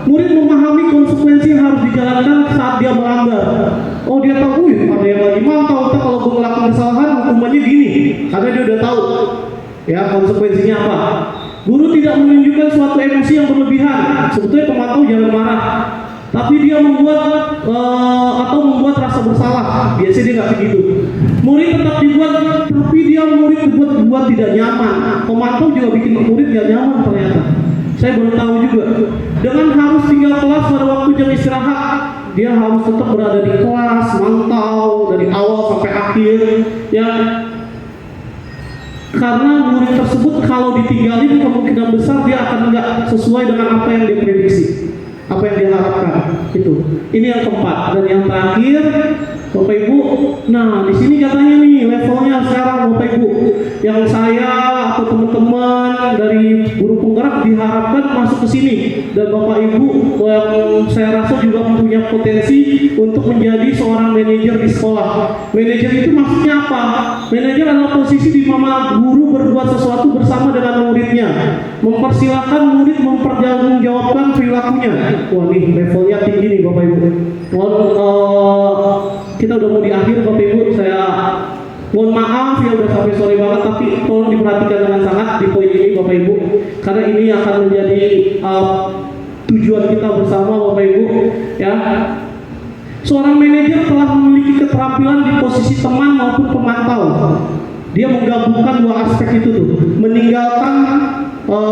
murid memahami konsekuensi yang harus dijalankan saat dia melanggar. Oh dia tahu, ada yang lagi mantau, kalau gue melakukan kesalahan hukumannya gini, karena dia udah tahu ya konsekuensinya apa. Guru tidak menunjukkan suatu emosi yang berlebihan. Sebetulnya pemantau jangan marah, tapi dia membuat rasa bersalah. Biasanya dia nggak begitu. Murid tetap dibuat, tapi dia murid dibuat tidak nyaman. Pemantau juga bikin murid nggak nyaman ternyata. Saya baru tahu juga. Dengan harus tinggal kelas pada waktu jam istirahat, dia harus tetap berada di kelas, mantau dari awal sampai akhir. Ya, karena murid tersebut kalau ditinggalin kemungkinan besar dia akan nggak sesuai dengan apa yang dia prediksi, apa yang dia harapkan. Itu. Ini yang keempat. Dan yang terakhir, Bapak Ibu, nah di sini katanya nih levelnya sekarang Bapak Ibu, yang saya atau teman-teman dari guru penggerak diharapkan masuk ke sini, dan Bapak Ibu yang saya rasa juga punya potensi untuk menjadi seorang manajer di sekolah. Manajer itu maksudnya apa? Manajer adalah posisi di mana guru berbuat sesuatu bersama dengan muridnya, mempersilahkan murid mempertanggungjawabkan perilakunya. Wah nih levelnya tinggi nih Bapak Ibu. Kita udah mau di akhir Bapak Ibu, saya mohon maaf ya udah sampai sore banget, tapi tolong diperhatikan dengan sangat di poin ini Bapak Ibu, karena ini akan menjadi tujuan kita bersama Bapak Ibu ya. Seorang manajer telah memiliki keterampilan di posisi teman maupun pemantau. Dia menggabungkan dua aspek itu tuh, meninggalkan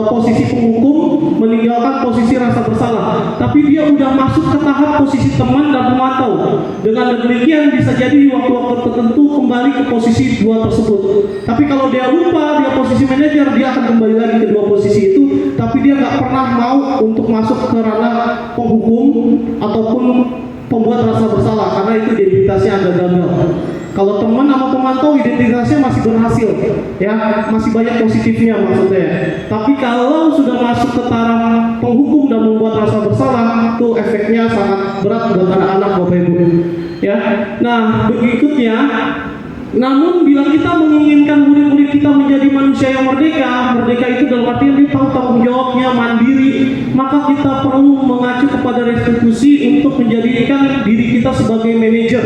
posisi penghukum, meninggalkan posisi rasa bersalah, tapi dia udah masuk ke tahap posisi teman dan pemantau. Dengan demikian bisa jadi di waktu-waktu tertentu kembali ke posisi dua tersebut. Tapi kalau dia lupa dia posisi manajer, dia akan kembali lagi ke dua posisi itu, tapi dia nggak pernah mau untuk masuk ke ranah penghukum ataupun pembuat rasa bersalah, karena itu identitasnya agak gagal. Kalau teman sama pemantau identitasnya masih berhasil, ya masih banyak positifnya maksudnya. Tapi kalau sudah masuk ke taraf penghukum dan membuat rasa bersalah, itu efeknya sangat berat buat anak-anak Bapak Ibu. Ya, nah berikutnya. Namun bila kita menginginkan murid-murid kita menjadi manusia yang merdeka, merdeka itu dalam artian dia tahu tanggung jawabnya, mandiri, maka kita perlu mengacu kepada restitusi untuk menjadikan diri kita sebagai manajer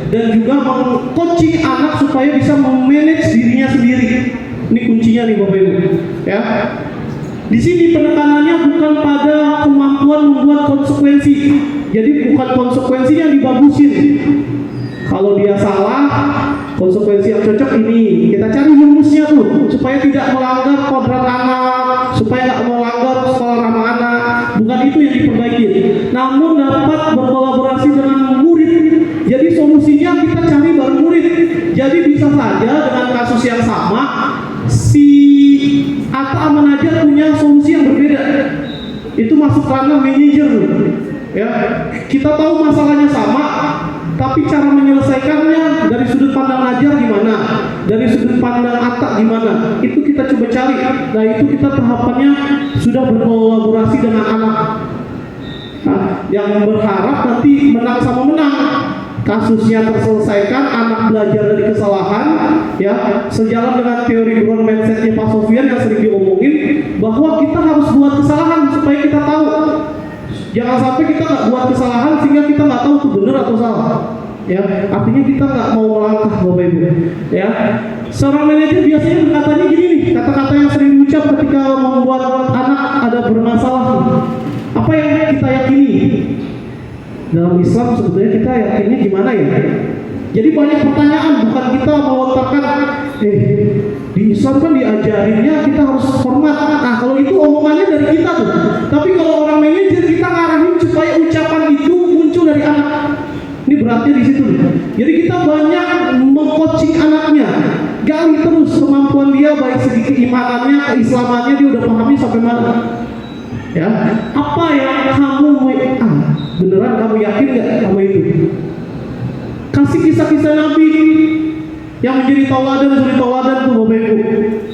dan juga meng-coaching anak supaya bisa memanage dirinya sendiri. Ini kuncinya nih Bapak Ibu. Ya. Di sini penekanannya bukan pada kemampuan membuat konsekuensi. Jadi bukan konsekuensinya dibagusin. Kalau dia salah, konsekuensi yang cocok ini kita cari rumusnya tuh supaya tidak melanggar kodrat anak, supaya tidak melanggar sekolah ramah anak. Bukan itu yang diperbaiki, namun dapat berkolaborasi dengan murid. Jadi solusinya kita cari bareng murid. Jadi bisa saja dengan kasus yang sama si Atta manajer punya solusi yang berbeda. Itu masuk ranah manajer. Ya, kita tahu masalahnya sama, tapi cara menyelesaikannya dari sudut pandang ajar gimana, dari sudut pandang Atta gimana, itu kita coba cari. Nah itu kita tahapannya sudah berkolaborasi dengan anak. Nah, yang berharap nanti menang sama menang. kasusnya terselesaikan, anak belajar dari kesalahan, ya, sejalan dengan teori growth mindsetnya Pak Sofian yang sering diomongin, bahwa kita harus buat kesalahan supaya kita tahu. Jangan sampai kita nggak buat kesalahan sehingga kita nggak tahu itu benar atau salah. Ya, artinya kita nggak mau melangkah, Bapak Ibu. Ya, seorang manajer biasanya berkatanya gini nih, kata-kata yang sering diucap ketika membuat anak ada bermasalah. Apa yang kita yakini? Dalam Islam sebetulnya kita yakinnya gimana ya? Jadi banyak pertanyaan, bukan kita melontarkan, di Islam kan diajarinnya kita harus hormat. Nah, kalau itu omongannya dari kita tuh. Tapi kalau orang manajer kita ngarahin supaya ucapan itu muncul dari anak. Ini beratnya di situ. Jadi kita banyak mengcoaching anaknya, gali terus kemampuan dia, baik segi keimanannya, keislamannya dia udah pahami sampai mana. Ya, apa yang kamu beneran kamu yakin nggak kamu itu? Kasih kisah-kisah Nabi yang menjadi tauladan tuh Bapak Ibu.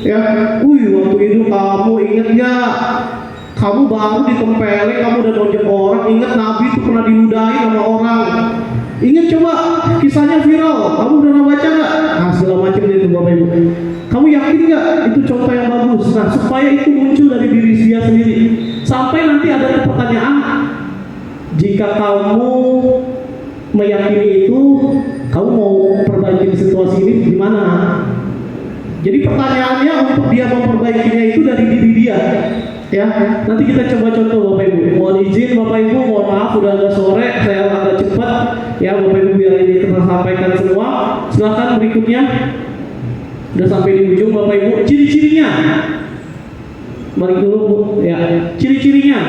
Ya, waktu itu kamu ingat nggak? Kamu baru ditempelin, kamu udah nonjok orang. Ingat Nabi itu pernah diludahi sama orang. Ingat coba kisahnya viral. Kamu udah baca nggak? Segala macam itu Bapak Ibu. Kamu yakin nggak itu contoh yang bagus? Nah, supaya itu muncul dari diri dia sendiri. Sampai nanti ada pertanyaan, jika kamu meyakini itu, kamu mau perbaiki situasi ini gimana? Jadi pertanyaannya untuk dia memperbaikinya itu dari diri dia. Ya, nanti kita coba contoh Bapak Ibu. Mohon izin Bapak Ibu, mohon maaf udah agak sore, saya agak cepat. Ya Bapak Ibu biar ini kita sampaikan semua. Silakan berikutnya. Udah sampai di ujung Bapak Ibu. Ciri-cirinya. Mari dulu Bu. Ya, ciri-cirinya.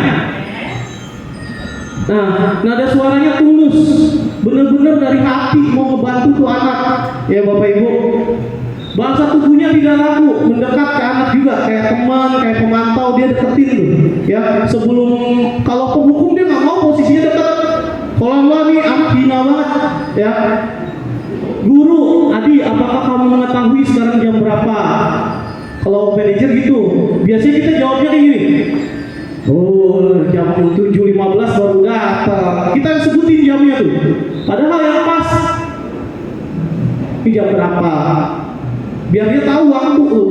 Nah, nada suaranya tulus, benar-benar dari hati mau ngebantu tuh anak. Ya Bapak Ibu. Bahasa tubuhnya tidak ragu, mendekat ke anak juga, kayak teman, kayak pemantau, dia deketin tuh. Ya, sebelum kalau penghukum dia nggak mau posisinya dekat. Kalau nggak nih anak hina banget. Ya, guru, Adi, apakah kamu mengetahui sekarang jam berapa? Kalau manajer gitu, biasanya kita jawabnya kayak gini. Jam 7.15 baru datang. Kita sebutin jamnya tuh. Padahal yang pas, ini jam berapa? Biar dia tahu waktu tuh.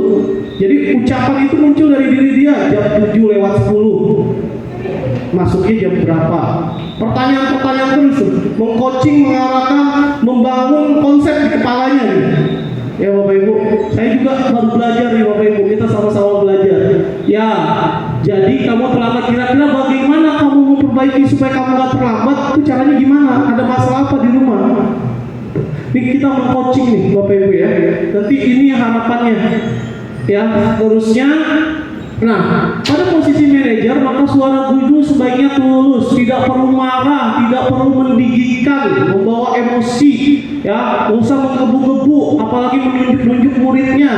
Jadi ucapan itu muncul dari diri dia. Jam 7:10. Masuknya jam berapa? Pertanyaan-pertanyaan terus, mengcoaching, mengarahkan, membangun konsep di kepalanya nih. Ya Bapak Ibu, saya juga baru belajar nih Bapak Ibu, kita sama-sama belajar. Ya, jadi kamu terlambat, kira-kira bagaimana kamu memperbaiki supaya kamu gak terlambat? Itu caranya gimana? Ada masalah apa di rumah? Ini kita meng-coaching nih Bapak Ibu ya. Nanti ini harapannya. Ya, terusnya. Nah, pada posisi manajer maka suara guru sebaiknya tulus, tidak perlu marah, tidak perlu mendigitkan, membawa emosi, ya, nggak usah menggebu-gebu, apalagi menunjuk-nunjuk muridnya.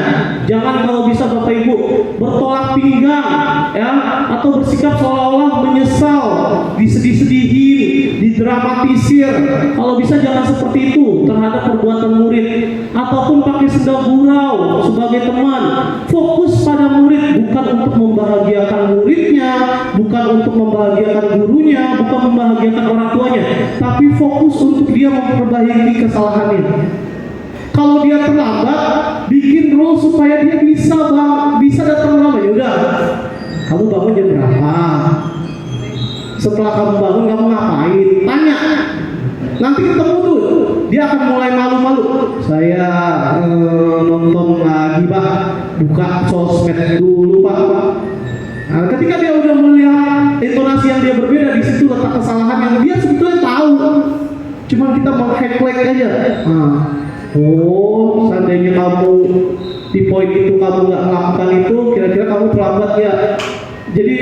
Jangan kalau bisa Bapak Ibu bertolak pinggang, ya, atau bersikap seolah-olah menyesal, disedih-sedihin, didramatisir. Kalau bisa jangan seperti itu terhadap perbuatan murid, ataupun pakai senda gurau sebagai teman. Fokus pada murid, bukan untuk membahagiakan muridnya, bukan untuk membahagiakan gurunya, bukan membahagiakan orang tuanya, tapi fokus untuk dia memperbaiki kesalahannya. Kalau dia terlambat, bikin rule supaya dia bisa datang lama. Ya udah, kamu bangun jam berapa? Setelah kamu bangun, kamu ngapain? Tanya. Nanti ketemu tuh, dia akan mulai malu-malu. Saya nonton lagi Pak, buka sosmed dulu Pak. Nah, ketika dia udah melihat intonasi yang dia berbeda, di situ letak kesalahan yang dia sebetulnya tahu. Cuma kita meng-hack aja. Seandainya kamu di poin itu kamu nggak melakukan itu, kira-kira kamu terlambat ya. Jadi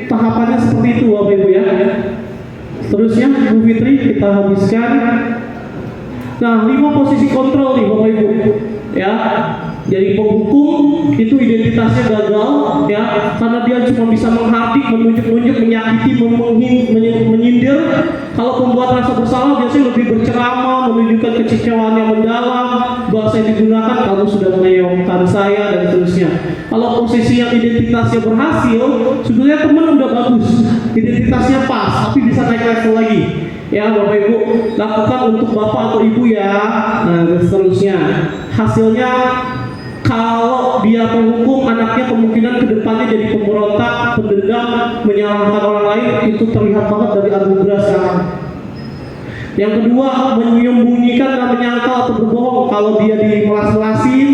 tahapannya seperti itu Bapak Ibu ya. Terusnya Bu Fitri kita habiskan. Nah, 5 posisi kontrol nih Bapak Ibu ya. Jadi penghukum itu identitasnya gagal ya, karena dia cuma bisa menghardik, menunjuk-nunjuk, menyakiti, menyindir. Kalau pembuat rasa bersalah biasanya lebih berceramah, menunjukkan kecewaan yang mendalam, bahasa yang digunakan, kamu sudah mengeyokan saya, dan seterusnya. Kalau posisi yang identitasnya berhasil, sebenarnya teman udah bagus, identitasnya pas, tapi bisa naik level lagi. Ya Bapak Ibu, lakukan untuk Bapak atau Ibu ya. Nah, dan seterusnya. Hasilnya kalau dia menghukum anaknya, kemungkinan kedepannya jadi pemberontak, pendendam, menyalahkan orang lain, itu terlihat banget dari anugerah sekarang. Yang kedua, menyembunyikan dan menyangkal atau berbohong. Kalau dia dimelas-melasin,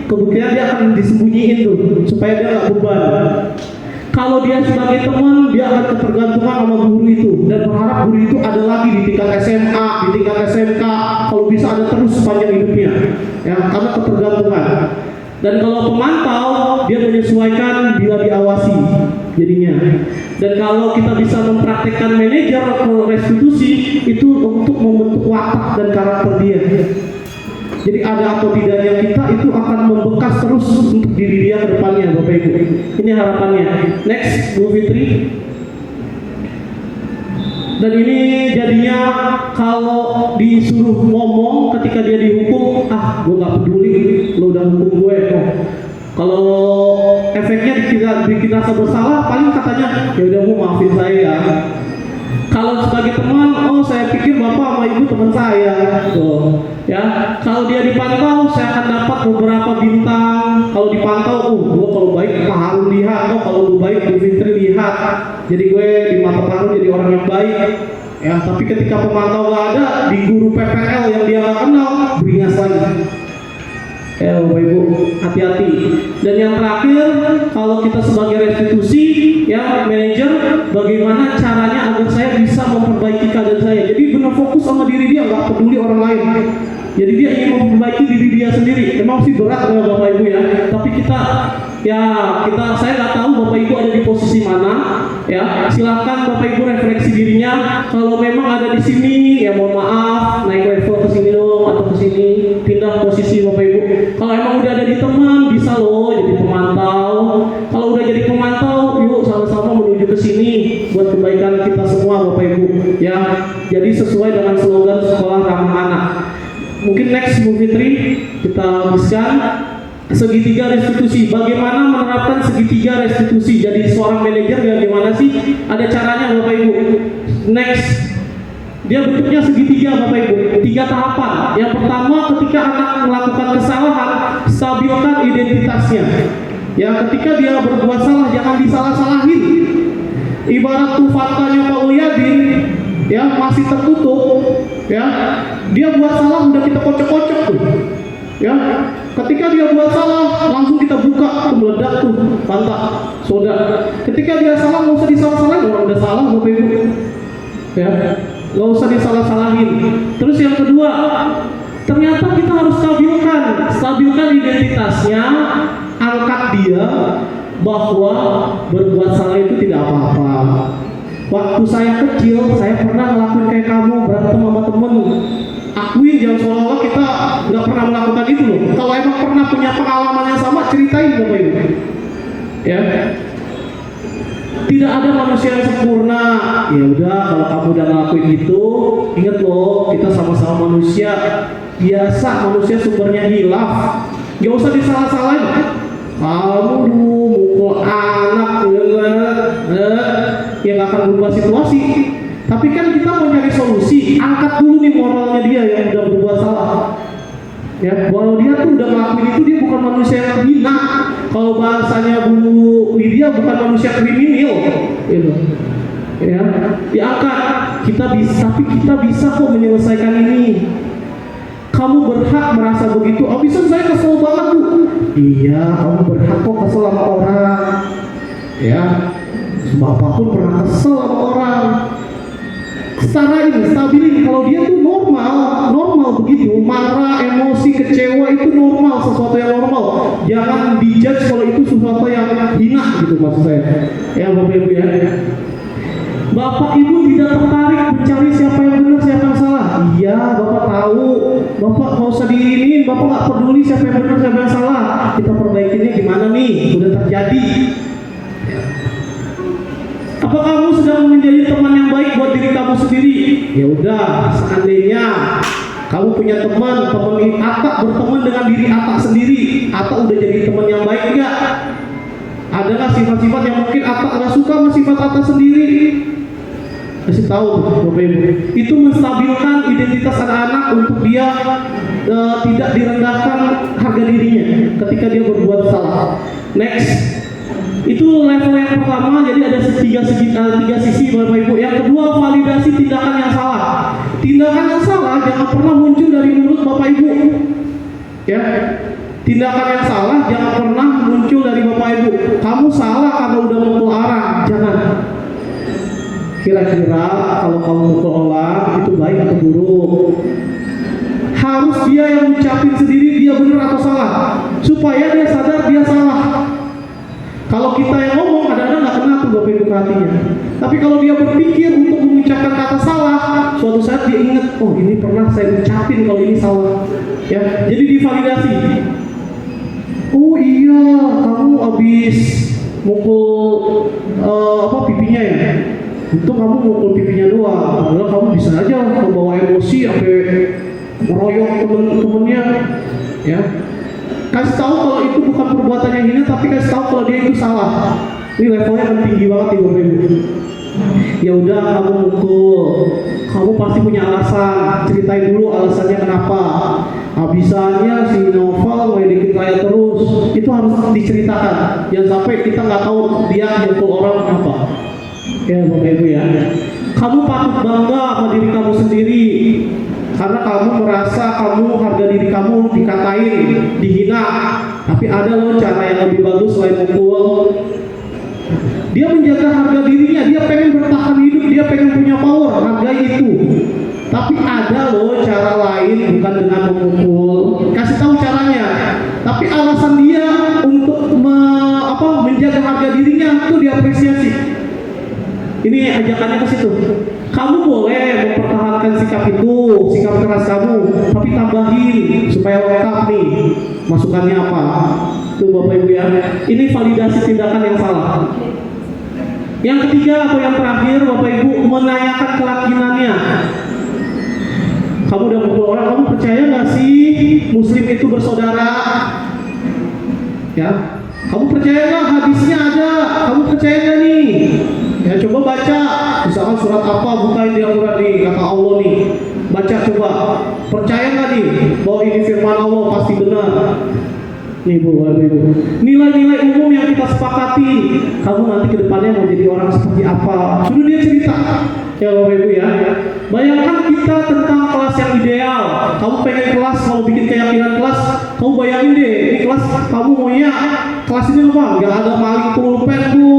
kemungkinan dia akan disembunyiin tuh supaya dia nggak beban. Kalau dia sebagai teman, dia akan ketergantungan sama guru itu dan berharap guru itu ada lagi di tingkat SMA, di tingkat SMK, kalau bisa ada terus sepanjang hidupnya, ya, karena ketergantungan. Dan kalau pemantau, dia menyesuaikan bila diawasi jadinya. Dan kalau kita bisa mempraktekkan manajer atau restitusi, itu untuk membentuk watak dan karakter dia. Jadi ada atau tidaknya kita itu akan membekas terus untuk diri dia ke depannya, Bapak Ibu. Ini harapannya. Next, Bu Fitri. Dan ini jadinya kalau disuruh ngomong ketika dia dihukum, gue gak peduli, lo udah hukum gue. Kalau efeknya kita bersalah, paling katanya, ya udah Bu maafin saya. Kalau sebagai teman, saya pikir Bapak sama Ibu teman saya, ya. Kalau dia dipantau, saya akan dapat beberapa bintang. Kalau dipantau, gue kalau baik Pak Harun lihat, kalau gue baik Bu Fitri lihat. Jadi gue di mata Pak Harun jadi orang yang baik, ya. Tapi ketika pemantau nggak ada, di guru PPL yang dia nggak kenal, beringas lagi. Ya Bapak Ibu, hati-hati. Dan yang terakhir, kalau kita sebagai restitusi, ya manajer, bagaimana caranya agar saya bisa memperbaiki keadaan saya. Jadi benar fokus sama diri dia, nggak peduli orang lain. Jadi dia ingin memperbaiki diri dia sendiri. Memang sih berat ya Bapak Ibu ya. Tapi saya nggak tahu Bapak Ibu ada di posisi mana. Ya, silakan Bapak Ibu refleksi dirinya. Kalau memang ada di sini, ya mohon maaf, naik level ke sini dong atau ke sini, pindah posisi Bapak Ibu. Kalau emang udah ada di teman, bisa loh jadi pemantau. Kalau udah jadi pemantau, yuk sama-sama menuju ke sini buat kebaikan kita semua Bapak Ibu. Ya, jadi sesuai dengan slogan sekolah ramah anak. Mungkin next Bu Fitri kita habiskan segitiga restitusi. Bagaimana menerapkan segitiga restitusi? Jadi seorang manajer bagaimana sih? Ada caranya Bapak Ibu. Next, dia bentuknya segitiga Bapak Ibu. 3 tahapan. Yang pertama, ketika anak melakukan kesalahan, stabilkan identitasnya. Ya, ketika dia berbuat salah jangan disalah-salahin. Ibarat tuh faktanya Pak Ulyadin, ya masih tertutup, ya dia buat salah udah kita kocok-kocok tuh, ya ketika dia buat salah langsung kita buka tuh meledak tuh Fanta soda. Ketika dia salah nggak usah disalah-salahin, orang udah salah Bapak Ibu, ya nggak usah disalah-salahin. Terus yang kedua, ternyata kita harus stabilkan identitasnya, angkat dia bahwa berbuat salah itu tidak apa-apa. Waktu saya kecil, saya pernah ngelakuin kayak kamu, berantem sama temen. Akuin, jangan seolah-olah kita nggak pernah melakukan itu loh. Kalau emang pernah punya pengalaman yang sama, ceritain Bapak Ibu. Ya, tidak ada manusia yang sempurna. Ya udah, kalau kamu udah ngelakuin itu, ingat loh, kita sama-sama manusia. Biasa manusia sumbernya hilaf. Gak usah disalah-salahin. Kamu mukul anak, yang akan berubah situasi. Tapi kan kita mau nyari solusi, angkat dulu nih moralnya dia yang udah berbuat salah. Ya, kalau dia tuh udah ngelakuin itu, dia bukan manusia yang hina. Kalau bahasanya Bu Lydia, bukan manusia kriminal, gitu. Ya, diangkat. Tapi kita bisa kok menyelesaikan ini. Kamu berhak merasa begitu. Bisa saya kesel banget Bu. Iya, kamu berhak kok kesel sama orang. Ya, Bapak pun pernah kesel sama orang. Stabilin. Kalau dia tuh normal begitu. Marah, emosi, kecewa itu normal, sesuatu yang normal. Jangan dijudge kalau itu sesuatu yang hina gitu maksud saya. Ya Bapak Ibu ya. Bapak Ibu tidak tertarik mencari siapa yang benar, siapa yang salah. Iya, Bapak tahu. Bapak nggak usah diinin. Bapak nggak peduli siapa yang benar, siapa yang salah. Kita perbaikinya gimana nih? Udah terjadi. Apa kamu sedang menjadi teman yang baik buat diri kamu sendiri? Ya udah, seandainya kamu punya teman Atta berteman dengan diri Atta sendiri, Atta udah jadi teman yang baik nggak? Ada nggak sifat-sifat yang mungkin Atta nggak suka sama sifat Atta sendiri? Kasih tahu Bapak Ibu. Itu menstabilkan identitas anak-anak untuk dia tidak direndahkan harga dirinya ketika dia berbuat salah. Next. Itu level yang pertama, jadi ada tiga sisi Bapak Ibu. Yang kedua, validasi tindakan yang salah. Tindakan yang salah jangan pernah muncul dari mulut Bapak Ibu. Ya. Tindakan yang salah jangan pernah muncul dari Bapak Ibu. Kamu salah karena udah mukul orang, jangan. Kira-kira kalau kamu mukul orang itu baik atau buruk? Harus dia yang ucapin sendiri dia benar atau salah, supaya dia sadar dia salah. Kalau kita yang ngomong kadang-kadang nggak kena tuh Bapak Ibu ke hatinya. Tapi kalau dia berpikir untuk mengucapkan kata salah, suatu saat dia ingat, oh ini pernah saya ucapin kalau ini salah. Ya, jadi divalidasi. Oh iya, kamu habis mukul pipinya ya. Untung kamu mukul pipinya doang. Padahal kamu bisa aja membawa emosi sampai meroyok temen-temennya. Ya. Kasih tahu kalau itu bukan perbuatan yang hina, tapi kasih tahu kalau dia itu salah. Ini levelnya kan tinggi banget nih Bapak Ibu. Ya udah kamu mukul, kamu pasti punya alasan. Ceritain dulu alasannya kenapa. Habisannya si Noval ngeledekin saya terus, itu harus diceritakan. Jangan sampai kita nggak tahu dia mukul orang kenapa. Ya Bapak Ibu ya. Kamu patut bangga sama diri kamu sendiri. Karena kamu merasa harga diri kamu dikatain, dihina. Tapi ada loh cara yang lebih bagus selain mukul. Dia menjaga harga dirinya, dia pengen bertahan hidup, dia pengen punya power, hargai itu. Tapi ada loh cara lain bukan dengan memukul. Kasih tahu caranya. Tapi alasan dia untuk menjaga harga dirinya itu diapresiasi. Ini ajakannya ke situ. Kamu boleh mempertahankan sikap itu, sikap keras kamu, tapi tambahin supaya lengkap nih masukannya apa. Tuh Bapak Ibu ya. Ini validasi tindakan yang salah. Yang ketiga atau yang terakhir Bapak Ibu, menanyakan keyakinannya. Kamu udah mukul orang, kamu percaya nggak sih Muslim itu bersaudara? Ya, kamu percaya nggak hadisnya ada? Kamu percaya nggak nih? Ya coba baca, misalkan surat apa, bukain di Al-Quran nih, kata Allah nih. Baca coba, percaya nggak nih bahwa ini firman Allah pasti benar? Nih Bu, nilai-nilai umum yang kita sepakati, kamu nanti ke depannya mau jadi orang seperti apa? Sudah dia cerita. Ya Bapak Ibu ya. Bayangkan kita tentang kelas yang ideal. Kamu pengen kelas, kalau bikin keyakinan kelas, kamu bayangin deh, ini kelas kamu maunya kelas ini apa? Gak ada maling pulpen Bu.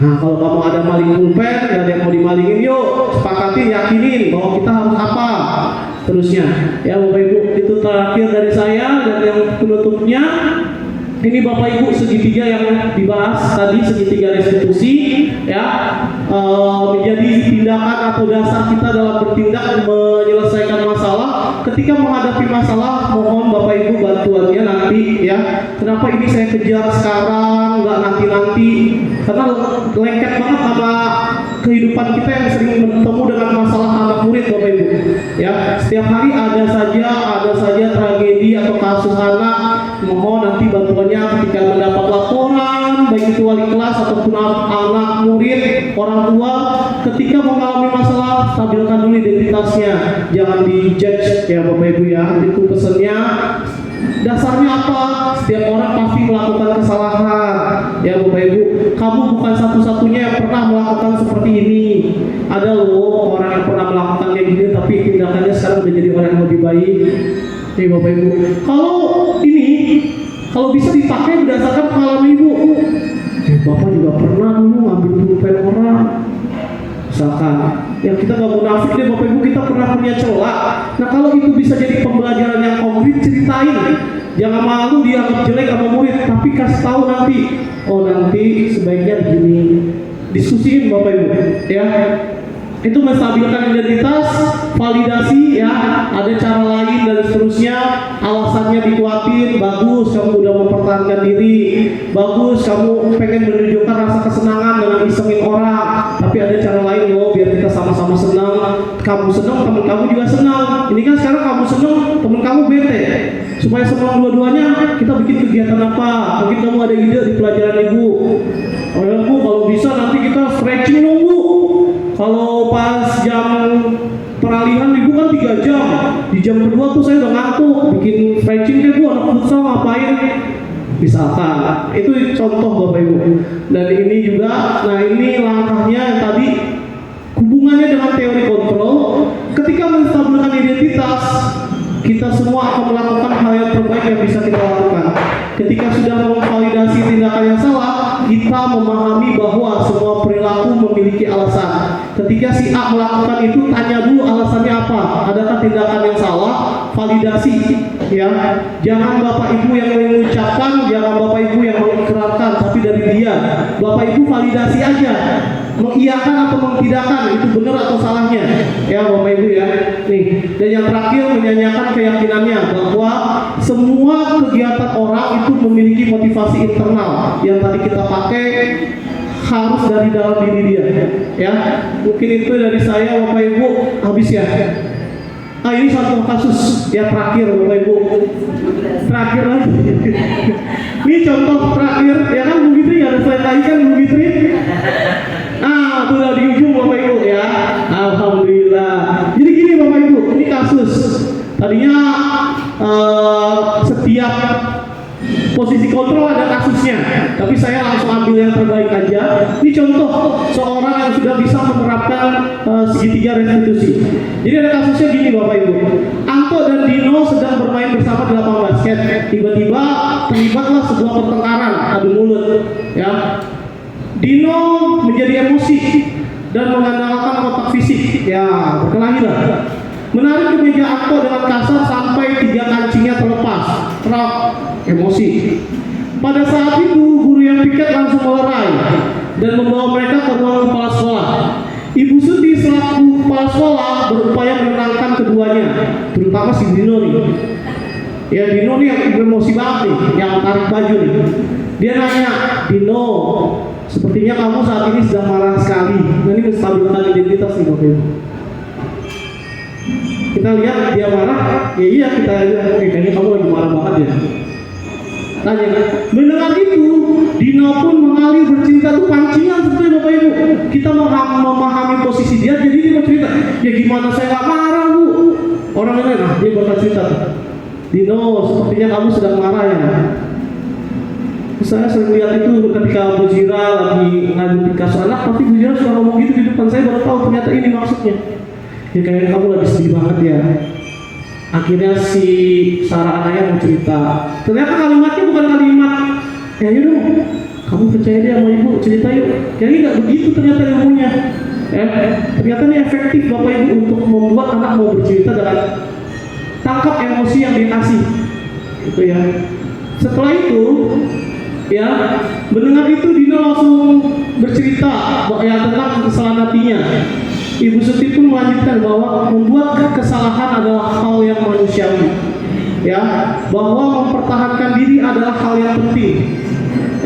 Nah kalau kamu ada maling pulpen, gak ada yang mau dimalingin, yuk sepakati, yakinin bahwa kita harus apa terusnya. Ya Bapak Ibu, itu terakhir dari saya. Dan yang penutupnya, ini Bapak Ibu segitiga yang dibahas tadi, segitiga restitusi ya, menjadi tindakan atau dasar kita dalam bertindak menyelesaikan masalah. Ketika menghadapi masalah, mohon Bapak Ibu bantuannya nanti ya. Kenapa ini saya kejar sekarang, nggak nanti-nanti? Karena lengket banget sama kehidupan kita yang sering bertemu dengan masalah anak murid Bapak Ibu. Ya, setiap hari ada saja tragedi atau kasus anak. Mohon nanti bantuannya ketika mendapat laporan, baik itu wali kelas ataupun anak murid, orang tua, ketika mengalami masalah, stabilkan dulu identitasnya, jangan dijudge ya Bapak Ibu ya. Itu pesannya. Dasarnya apa? Setiap orang pasti melakukan kesalahan. Ya Bapak Ibu, kamu bukan satu-satunya yang pernah melakukan seperti ini. Ada loh orang yang pernah melakukan kayak gini, tapi tindakannya sekarang udah jadi orang yang lebih baik. Nih Bapak Ibu, kalau bisa dipakai berdasarkan pengalaman Ibu. Bapak juga pernah dulu ngambil pulpen orang. Misalkan, yang kita gak munafik deh Bapak Ibu, kita pernah punya celah. Nah kalau itu bisa jadi pembelajaran yang konkret, ceritain. Jangan malu dianggap jelek sama murid, tapi kasih tahu nanti. Oh nanti sebaiknya begini. Diskusiin Bapak Ibu, ya. Itu menstabilkan identitas, validasi ya, ada cara lain dan seterusnya. Alasannya dikuatin, bagus kamu udah mempertahankan diri, bagus kamu pengen menunjukkan rasa kesenangan dengan isengin orang. Tapi ada cara lain loh biar kita sama-sama senang. Kamu senang, teman kamu juga senang. Ini kan sekarang kamu senang, teman kamu bete. Supaya senang dua-duanya, kita bikin kegiatan apa? Mungkin kamu ada ide di pelajaran Ibu. Oh ya Bu, kalau bisa nanti kita stretching dong Bu. Kalau di jam kedua tuh saya udah ngantuk, bikin stretching deh bu, anak futsal ngapain? Misalkan, itu contoh Bapak Ibu. Dan ini juga, nah ini langkahnya yang tadi hubungannya dengan teori kontrol. Ketika menstabilkan identitas, kita semua akan melakukan hal yang terbaik yang bisa kita lakukan. Ketika sudah memvalidasi tindakan yang salah, kita memahami bahwa semua perilaku memiliki alasan. Ketika si A melakukan itu, tanya dulu alasannya apa. Adakah tindakan yang salah? Validasi, ya. Jangan Bapak Ibu yang mengucapkan, jangan Bapak Ibu yang mengikrarkan, tapi dari dia. Bapak Ibu validasi aja, mengiyakan atau mengtidakkan itu benar atau salahnya, ya Bapak Ibu ya. Nih, dan yang terakhir menyanyikan keyakinannya bahwa semua kegiatan orang itu memiliki motivasi internal yang tadi kita pakai harus dari dalam diri dia, ya. Mungkin itu dari saya Bapak Ibu, habis ya. Ini satu kasus ya terakhir Bapak Ibu, terakhir lagi. Ini contoh terakhir ya kan Bu Fitri, ada slide lagi kan Bu Fitri. Itu udah di ujung Bapak Ibu ya. Alhamdulillah. Jadi gini Bapak Ibu, ini kasus. Tadinya setiap posisi kontrol ada kasusnya, tapi saya langsung ambil yang terbaik aja. Ini contoh seorang yang sudah bisa menerapkan segitiga restitusi. Jadi ada kasusnya gini Bapak Ibu. Anto dan Dino sedang bermain bersama di lapangan basket. Tiba-tiba terlibatlah sebuah pertengkaran adu mulut, ya. Dino menjadi emosi dan mengandalkan kontak fisik, ya berkelahi lah. Menarik ke meja Anto dengan kasar sampai 3 kancingnya terlepas. Terap, emosi. Pada saat itu guru yang piket langsung melerai dan membawa mereka ke ruang kepala sekolah. Ibu Suti selaku kepala sekolah berupaya menenangkan keduanya, terutama si Dino nih. Ya Dino nih yang emosi banget nih, yang tarik baju nih. Dia nanya, Dino, sepertinya kamu saat ini sedang marah sekali. Nah, ini menstabilkan identitas nih Bapak Ibu. Kita lihat dia marah, ya iya kita lihat, kayaknya kamu lagi marah banget ya. Tanya, mendengar itu, Dino pun mengalir bercerita tuh pancingan sebetulnya Bapak Ibu. Kita memahami posisi dia, jadi dia mau cerita. Ya gimana saya nggak marah Bu? Orang ini, nah dia bakal cerita. Dino, sepertinya kamu sedang marah ya. Saya sering lihat itu ketika Bu Zira lagi ngajuin kasus anak, tapi Bu Zira sudah ngomong gitu di depan saya, baru tahu ternyata ini maksudnya. Ya kayaknya kamu lagi sedih banget ya. Akhirnya si Sarah anaknya mau cerita. Ternyata kalimatnya bukan kalimat, ya yaudah, kamu percaya dia sama ibu, cerita yuk. Kayaknya nggak begitu ternyata ilmunya. Ternyata ini efektif Bapak Ibu untuk membuat anak mau bercerita dengan tangkap emosi yang dikasih. Itu ya. Setelah itu, ya mendengar itu Dino langsung bercerita ya tentang kesalahan hatinya. Ibu Suti pun melanjutkan bahwa membuat kesalahan adalah hal yang manusiawi, ya, bahwa mempertahankan diri adalah hal yang penting,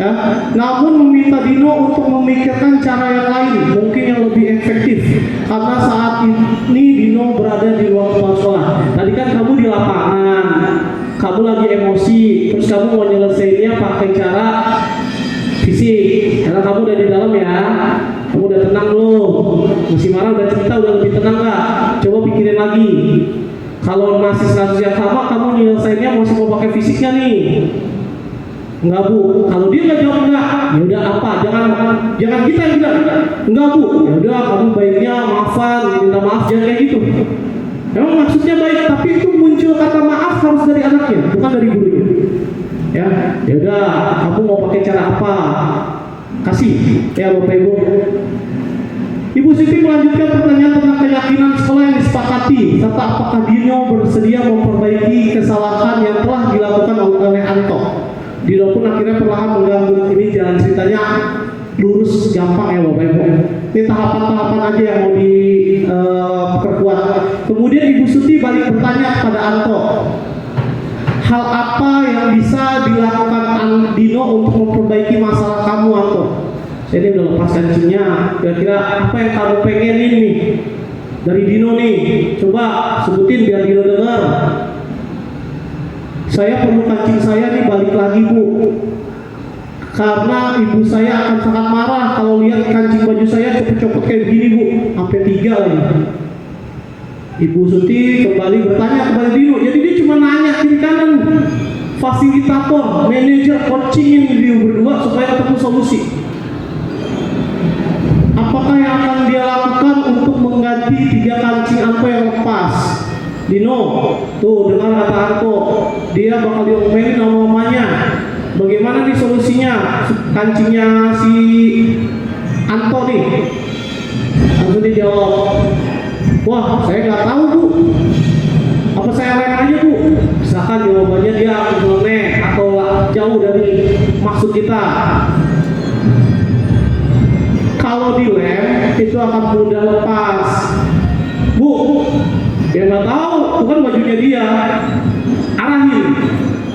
ya. Namun meminta Dino untuk memikirkan cara yang lain, mungkin yang lebih efektif, karena saat ini Dino berada di ruang kepala sekolah. Tadi kan kamu di lapangan, kamu lagi emosi, terus kamu mau nyelesainnya pakai cara fisik, karena kamu udah di dalam ya. Kamu udah tenang loh, masih marah udah cerita udah lebih tenang nggak? Coba pikirin lagi. Kalau masih kasus yang sama, kamu nyelesainnya masih mau pakai fisiknya nih? Enggak Bu. Kalau dia nggak jawab enggak, ya udah apa? Jangan kita yang bilang enggak Bu. Ya udah kamu baiknya maafan, minta maaf jangan kayak gitu. Memang maksudnya baik, tapi itu muncul kata maaf harus dari anaknya, bukan dari gurunya. Ya udah kamu mau pakai cara apa? Kasih ya Bapak Ibu. Ibu Siti melanjutkan pertanyaan tentang keyakinan sekolah yang disepakati serta apakah Dino bersedia memperbaiki kesalahan yang telah dilakukan oleh Anto. Dino pun akhirnya perlahan mengganggu. Ini jalan ceritanya lurus gampang ya Bapak Ibu. Ini tahapan-tahapan aja yang mau diperkuat. Kemudian Ibu Suti balik bertanya kepada Anto, hal apa yang bisa dilakukan Dino untuk memperbaiki masalah kamu Anto? Saya udah lepas kancingnya. Kira-kira apa yang kamu pengenin nih dari Dino nih? Coba sebutin biar Dino dengar. Saya perlu kancing saya nih balik lagi Bu, karena ibu saya akan sangat marah kalau lihat kancing baju saya copot-copot kayak begini Bu, sampai 3 lagi. Ibu Suti kembali bertanya kepada Dino. Jadi dia cuma nanya kiri kanan, fasilitator, manajer, coachingin Dino berdua supaya ketemu solusi. Apakah yang akan dia lakukan untuk mengganti 3 kancing Anko yang lepas? Dino, tuh dengar kata Anko, dia bakal diomelin sama mamanya. Bagaimana nih solusinya? Kancingnya si Anto nih. Langsung dijawab, wah saya nggak tahu bu. Apa saya lem aja bu? Misalkan jawabannya dia ngelem atau jauh dari maksud kita. Kalau dilem itu akan mudah lepas. Bu, dia nggak tahu, bukan bajunya dia. Arahin.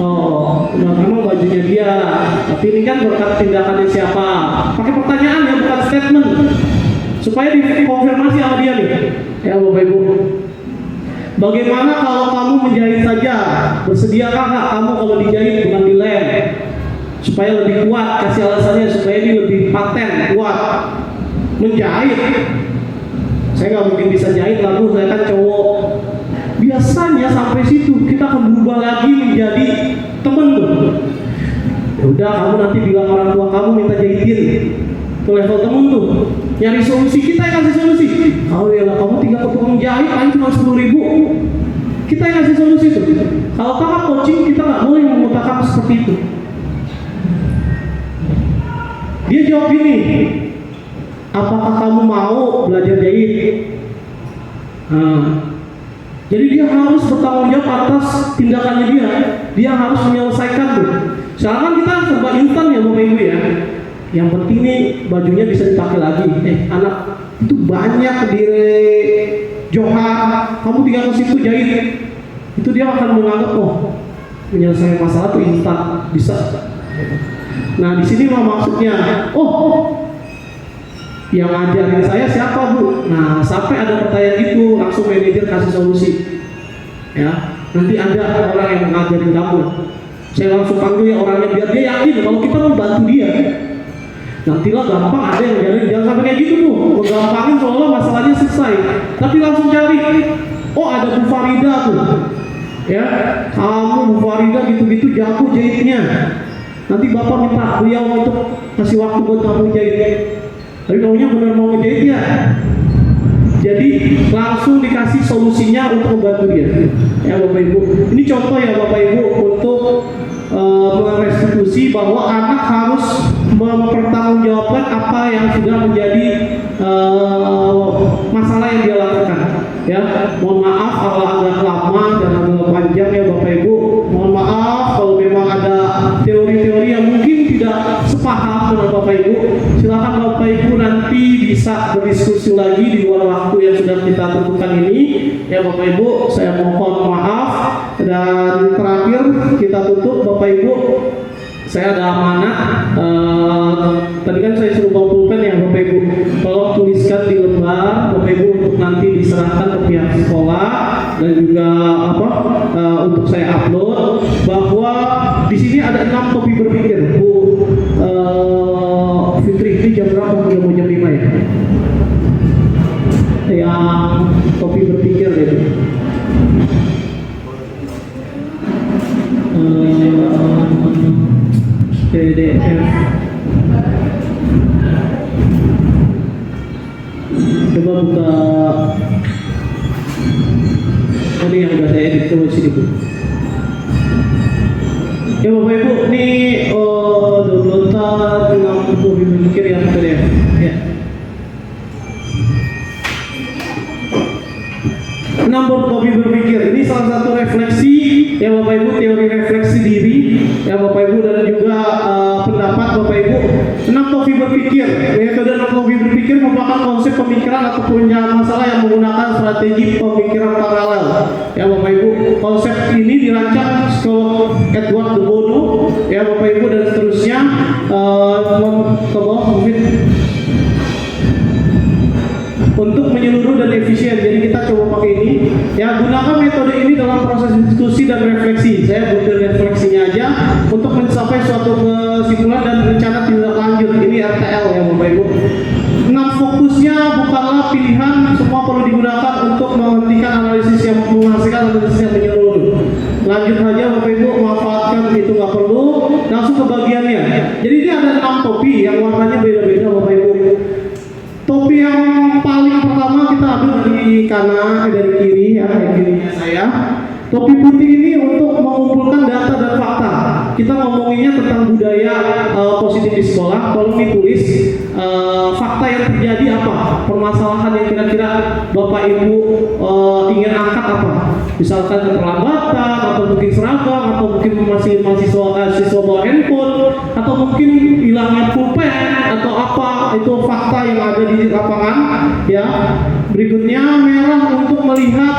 Oh, memang bajunya dia. Tapi ini kan berkat tindakannya siapa? Pakai pertanyaan ya, bukan statement. Supaya dikonfirmasi sama dia nih. Ya Bapak Ibu. Bagaimana kalau kamu menjahit saja? Bersediakah nggak kamu kalau dijahit bukan dilem? Supaya lebih kuat, kasih alasannya supaya ini lebih paten, kuat. Menjahit, saya nggak mungkin bisa jahit lah bu, saya kan cowok. Biasanya sampai situ kita akan berubah lagi menjadi temen tuh. Ya udah, kamu nanti bilang orang tua kamu minta jahitin. Itu level temen tuh. Nyari solusi, kita yang kasih solusi. Oh ya, kamu tinggal ke tukang jahit, paling cuma 10.000. Kita yang kasih solusi tuh. Kalau kakak coaching, kita nggak boleh mengutarakan seperti itu. Dia jawab gini, apakah kamu mau belajar jahit? Jadi dia harus bertanggung jawab atas tindakannya dia. Dia harus menyelesaikan tuh. Sekarang kita serba instan ya Bapak Ibu ya. Yang penting nih bajunya bisa dipakai lagi. Anak itu banyak di Johar, kamu tinggal ke situ jahit. Itu dia akan menganggap menyelesaikan masalah itu instan, bisa. Nah di sini mah maksudnya, yang ngajarin saya siapa bu? Nah sampai ada pertanyaan itu langsung manajer kasih solusi. Ya, nanti ada orang yang ngajarin kamu. Saya langsung panggil ya orangnya biar dia yakin kalau kita mau bantu dia. Nantilah gampang ada yang ngajarin, jangan sampai kayak gitu bu. Gampangin seolah masalahnya selesai. Tapi langsung cari, ada Bu Farida tuh. Ya, kamu Bu Farida gitu-gitu jago jahitnya. Nanti bapak minta beliau untuk kasih waktu buat kamu jahit. Tapi kamunya benar mau ngejahit ya. Jadi langsung dikasih solusinya untuk membantu dia. Ya Bapak Ibu. Ini contoh ya Bapak Ibu untuk merestitusi bahwa anak harus mempertanggungjawabkan apa yang sudah menjadi masalah yang dia lakukan. Ya, mohon maaf kalau agak lama dan agak panjang ya Bapak Ibu. Mohon maaf kalau memang ada teori-teori yang mungkin tidak sepaham dengan Bapak Ibu. Silakan Bapak Ibu nanti bisa berdiskusi lagi di luar waktu yang sudah kita tentukan ini. Ya Bapak Ibu, saya mohon maaf. Dan terakhir kita tutup Bapak Ibu. Saya ada amanah. Tadi kan saya suruh bawa pulpen ya Bapak Ibu. Tolong tuliskan di lembar Bapak Ibu untuk nanti diserahkan ke pihak sekolah dan juga untuk saya upload bahwa di sini ada 6 topi berpikir Bu Fitri. Ini jam berapa? Udah mau jam 5 ya? Yang topi berpikir gitu. PDF. Coba buka. Ini yang udah saya edit ke sini Bu. Ya Bapak Ibu, ini downloadan 6 topi berpikir yang PDF. Ya. 6 topi berpikir. Ini salah satu refleksi ya Bapak Ibu, teori refleksi diri ya Bapak Ibu dan juga pendapat Bapak Ibu. 6 topi berpikir. Metode 6 topi berpikir merupakan konsep pemikiran atau perencanaan masalah yang menggunakan strategi pemikiran paralel. Ya Bapak Ibu, konsep ini dirancang psikolog Edward de Bono ya Bapak Ibu dan seterusnya. Ke bawah mungkin untuk menyeluruh dan efisien. Jadi kita coba pakai ini. Ya, gunakan metode ini dalam proses diskusi dan refleksi. Saya butuh refleksinya aja untuk mencapai suatu kesimpulan dan rencana tindak lanjut. Ini RTL ya Bapak Ibu. 6 fokusnya bukanlah pilihan, semua perlu digunakan untuk menghentikan analisis topi yang warnanya beda-beda Bapak Ibu. Topi yang paling pertama kita ambil dari kanan, dari kiri ya, dari kirinya saya. Topi putih ini untuk mengumpulkan data dan fakta. Kita ngomonginnya tentang budaya positif di sekolah. Kalau ditulis fakta yang terjadi apa, permasalahan yang kira-kira Bapak Ibu ingin angkat apa. Misalkan keterlambatan, atau mungkin seragam, atau mungkin masih siswa bawa handphone, atau mungkin hilangnya pulpen, atau apa itu fakta yang ada di lapangan. Ya, berikutnya merah untuk melihat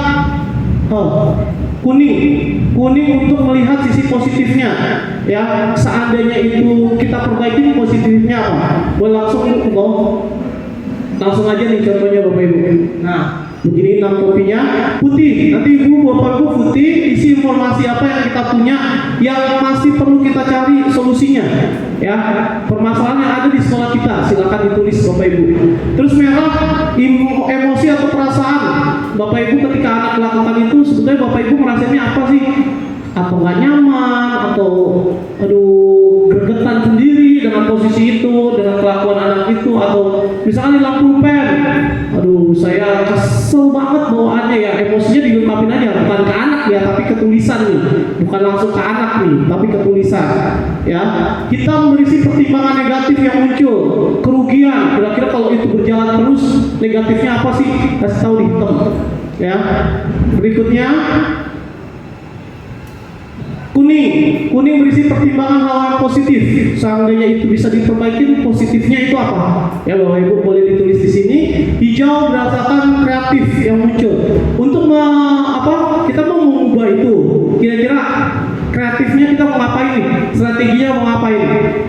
kuning untuk melihat sisi positifnya ya. Seandainya itu kita perbaiki positifnya apa, boleh langsung aja nih contohnya Bapak Ibu. Nah begini 6 topinya. Putih, nanti Ibu Bapak Ibu putih isi informasi apa yang kita punya yang masih perlu kita cari solusinya ya, permasalahan yang ada di sekolah kita, silakan ditulis Bapak Ibu. Terus merah emosi atau perasaan Bapak Ibu ketika anak melakukan itu, sebetulnya Bapak Ibu merasanya apa sih? Atau nggak nyaman, atau gregetan sendiri dengan posisi itu, dengan kelakuan anak itu, atau misalnya hilang pulpen, saya kesel banget bawaannya ya, emosinya dilengkapin aja, bukan ke anak ya, tapi ke tulisan nih, bukan langsung ke anak nih, tapi ke tulisan ya. Kita berisi pertimbangan negatif yang muncul, kerugian, kira-kira kalau itu berjalan terus negatifnya apa sih, kasih tahu di hitam ya. Berikutnya kuning berisi pertimbangan hal-hal positif. Seandainya itu bisa diperbaiki, positifnya itu apa? Ya Bapak Ibu boleh ditulis di sini. Hijau berdasarkan kreatif yang muncul. Untuk kita mau mengubah itu. Kira-kira kreatifnya kita mau ngapain nih? Strateginya mau ngapain?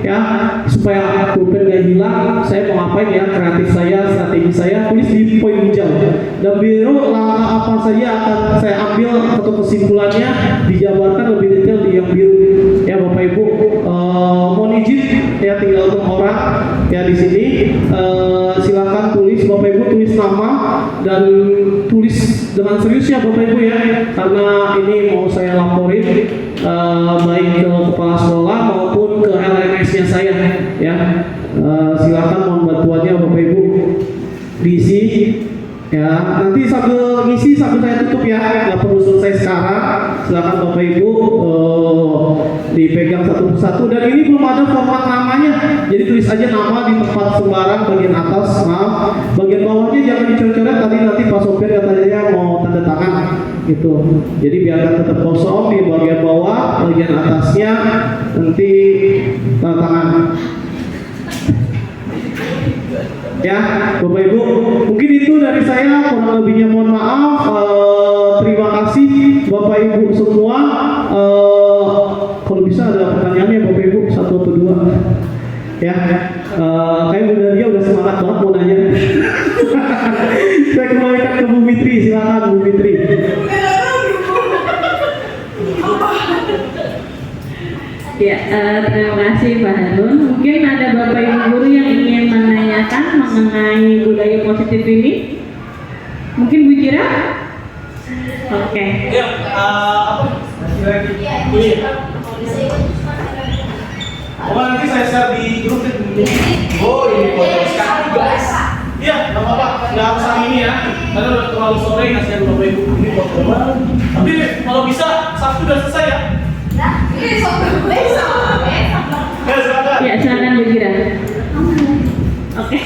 Ya, supaya pulpen gak hilang, saya mau ngapain ya? Kreatif saya, strategi saya, tulis di poin hijau. Dan biru langkah apa saja akan saya ambil untuk kesimpulannya dijabarkan lebih detail di yang biru. Ya Bapak Ibu, mohon izin ya, tinggal untuk orang ya di sini. Silakan tulis Bapak Ibu, tulis nama dan tulis dengan serius ya Bapak Ibu ya, karena ini mau saya laporin baik ke kepala sekolah maupun ke LMS-nya saya ya. Silakan mohon bantuannya Bapak Ibu diisi ya. Nanti sambil ngisi sambil saya tutup ya, nggak perlu selesai sekarang. Silakan Bapak Ibu dipegang satu persatu, dan ini belum ada format namanya, jadi tulis aja nama di tempat sembarang bagian atas, bagian bawahnya jangan dicoret-coret, tadi nanti Pak Sopir katanya mau tanda tangan gitu, jadi biar tetap kosong di bagian bawah, bagian atasnya nanti tanda tangan ya Bapak Ibu. Mungkin itu dari saya, kurang lebihnya mohon maaf. Terima kasih Bapak Ibu semua. Kalau bisa ada pertanyaannya Bapak Ibu, 1 atau 2 ya. Kayak Bu Nadia udah semangat banget mau nanya. Saya kembalikan ke Bu Fitri, silakan Bu Fitri. Ya, terima kasih Pak Harun. Mungkin ada Bapak Ibu guru yang ingin menanyakan mengenai budaya positif ini. Mungkin Bu Jira? Oke. Ya, nanti saya share di grup ini. Oh, ini foto sekali guys. Iya, nggak apa-apa, nggak harus hari ini ya. Karena udah terlalu sore ngasih Bapak Ibu ini foto. Tapi kalau bisa Sabtu udah selesai ya. Ya, silakan Bu Jira. Oke.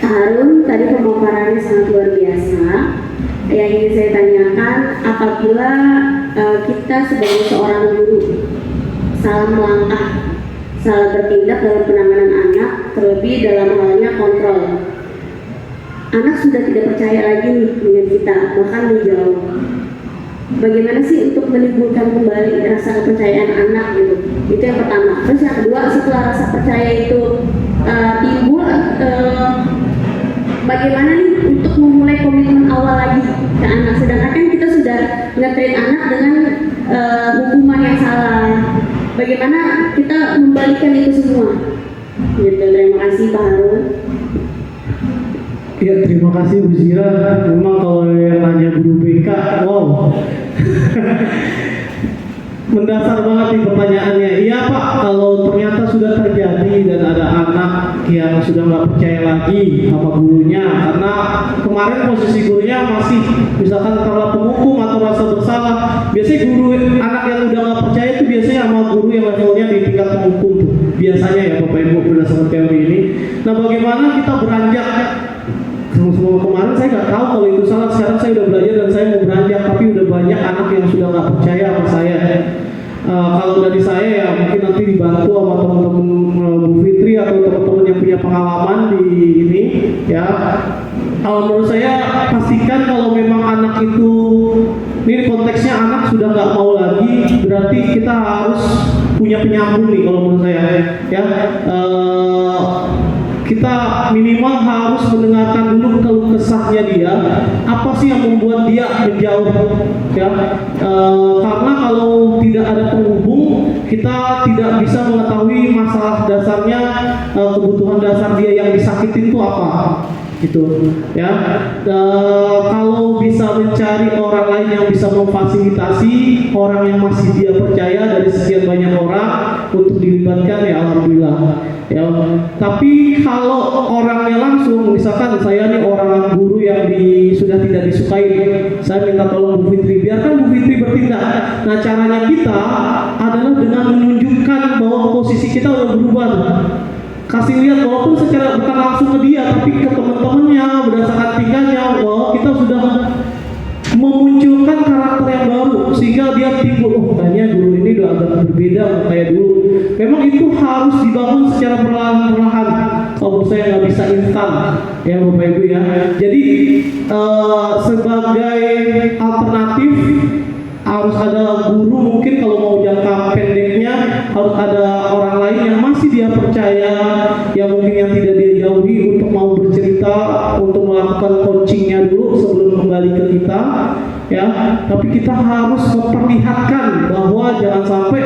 Harun, tadi pemaparannya sangat luar biasa. Yang ingin saya tanyakan, apabila kita sebagai seorang guru salah melangkah, salah bertindak dalam penanganan anak, terlebih dalam halnya kontrol, anak sudah tidak percaya lagi nih dengan kita, bahkan menjauh. Bagaimana sih untuk menimbulkan kembali rasa kepercayaan anak gitu? Itu yang pertama. Terus yang kedua, setelah rasa percaya itu timbul, bagaimana nih untuk memulai komitmen awal lagi ke anak? Sedangkan kan kita sudah nge-train anak dengan hukuman yang salah. Bagaimana kita membalikan itu semua? Gitu. Terima kasih Pak Harun. Ya, terima kasih Bu Zira. Memang kalau yang nanya guru BK, wow. mendasar banget nih pertanyaannya. Iya Pak, kalau ternyata sudah terjadi dan ada anak yang sudah nggak percaya lagi sama gurunya karena kemarin posisi gurunya masih misalkan karena penghukum atau rasa bersalah. Biasanya guru anak yang udah nggak percaya itu biasanya sama guru yang levelnya di tingkat penghukum tuh. Biasanya ya Bapak Ibu berdasarkan teori ini. Nah bagaimana kita beranjak? Semua kemarin saya nggak tahu kalau itu salah. Sekarang saya udah belajar dan saya mau beranjak, tapi udah banyak anak yang sudah nggak percaya sama saya. Kalau dari saya ya mungkin nanti dibantu sama teman-teman Bu Fitri atau teman-teman yang punya pengalaman di ini ya. Kalau menurut saya pastikan kalau memang anak itu, ini konteksnya anak sudah nggak mau lagi, berarti kita harus punya penyambung nih kalau menurut saya ya. Kita minimal harus mendengarkan dulu keluh kesahnya dia, apa sih yang membuat dia menjauh ya. Karena kalau tidak ada penghubung, kita tidak bisa mengetahui masalah dasarnya, kebutuhan dasar dia yang disakitin itu apa gitu ya. Kalau bisa mencari orang lain yang bisa memfasilitasi orang yang masih dia percaya dari sekian banyak orang untuk dilibatkan ya alhamdulillah ya. Tapi kalau orangnya langsung, misalkan saya nih orang guru yang sudah tidak disukai, saya minta tolong Bu Fitri, biarkan Bu Fitri bertindak. Nah caranya kita adalah dengan menunjukkan bahwa posisi kita udah berubah. Kasih lihat walaupun secara bukan langsung ke dia tapi ke teman-temannya berdasarkan tingkahnya bahwa kita sudah memunculkan karakter yang baru sehingga dia timbul, oh kayaknya guru ini udah agak berbeda kayak dulu. Memang itu harus dibangun secara perlahan-lahan. Kalau saya nggak bisa instan ya Bapak Ibu ya. Jadi sebagai alternatif harus ada guru, mungkin kalau mau jangka pendeknya harus ada orang lain yang masih dia percaya, yang mungkin yang tidak dia jauhi untuk mau bercerita, untuk melakukan coachingnya dulu sebelum kembali ke kita ya. Tapi kita harus memperlihatkan bahwa jangan sampai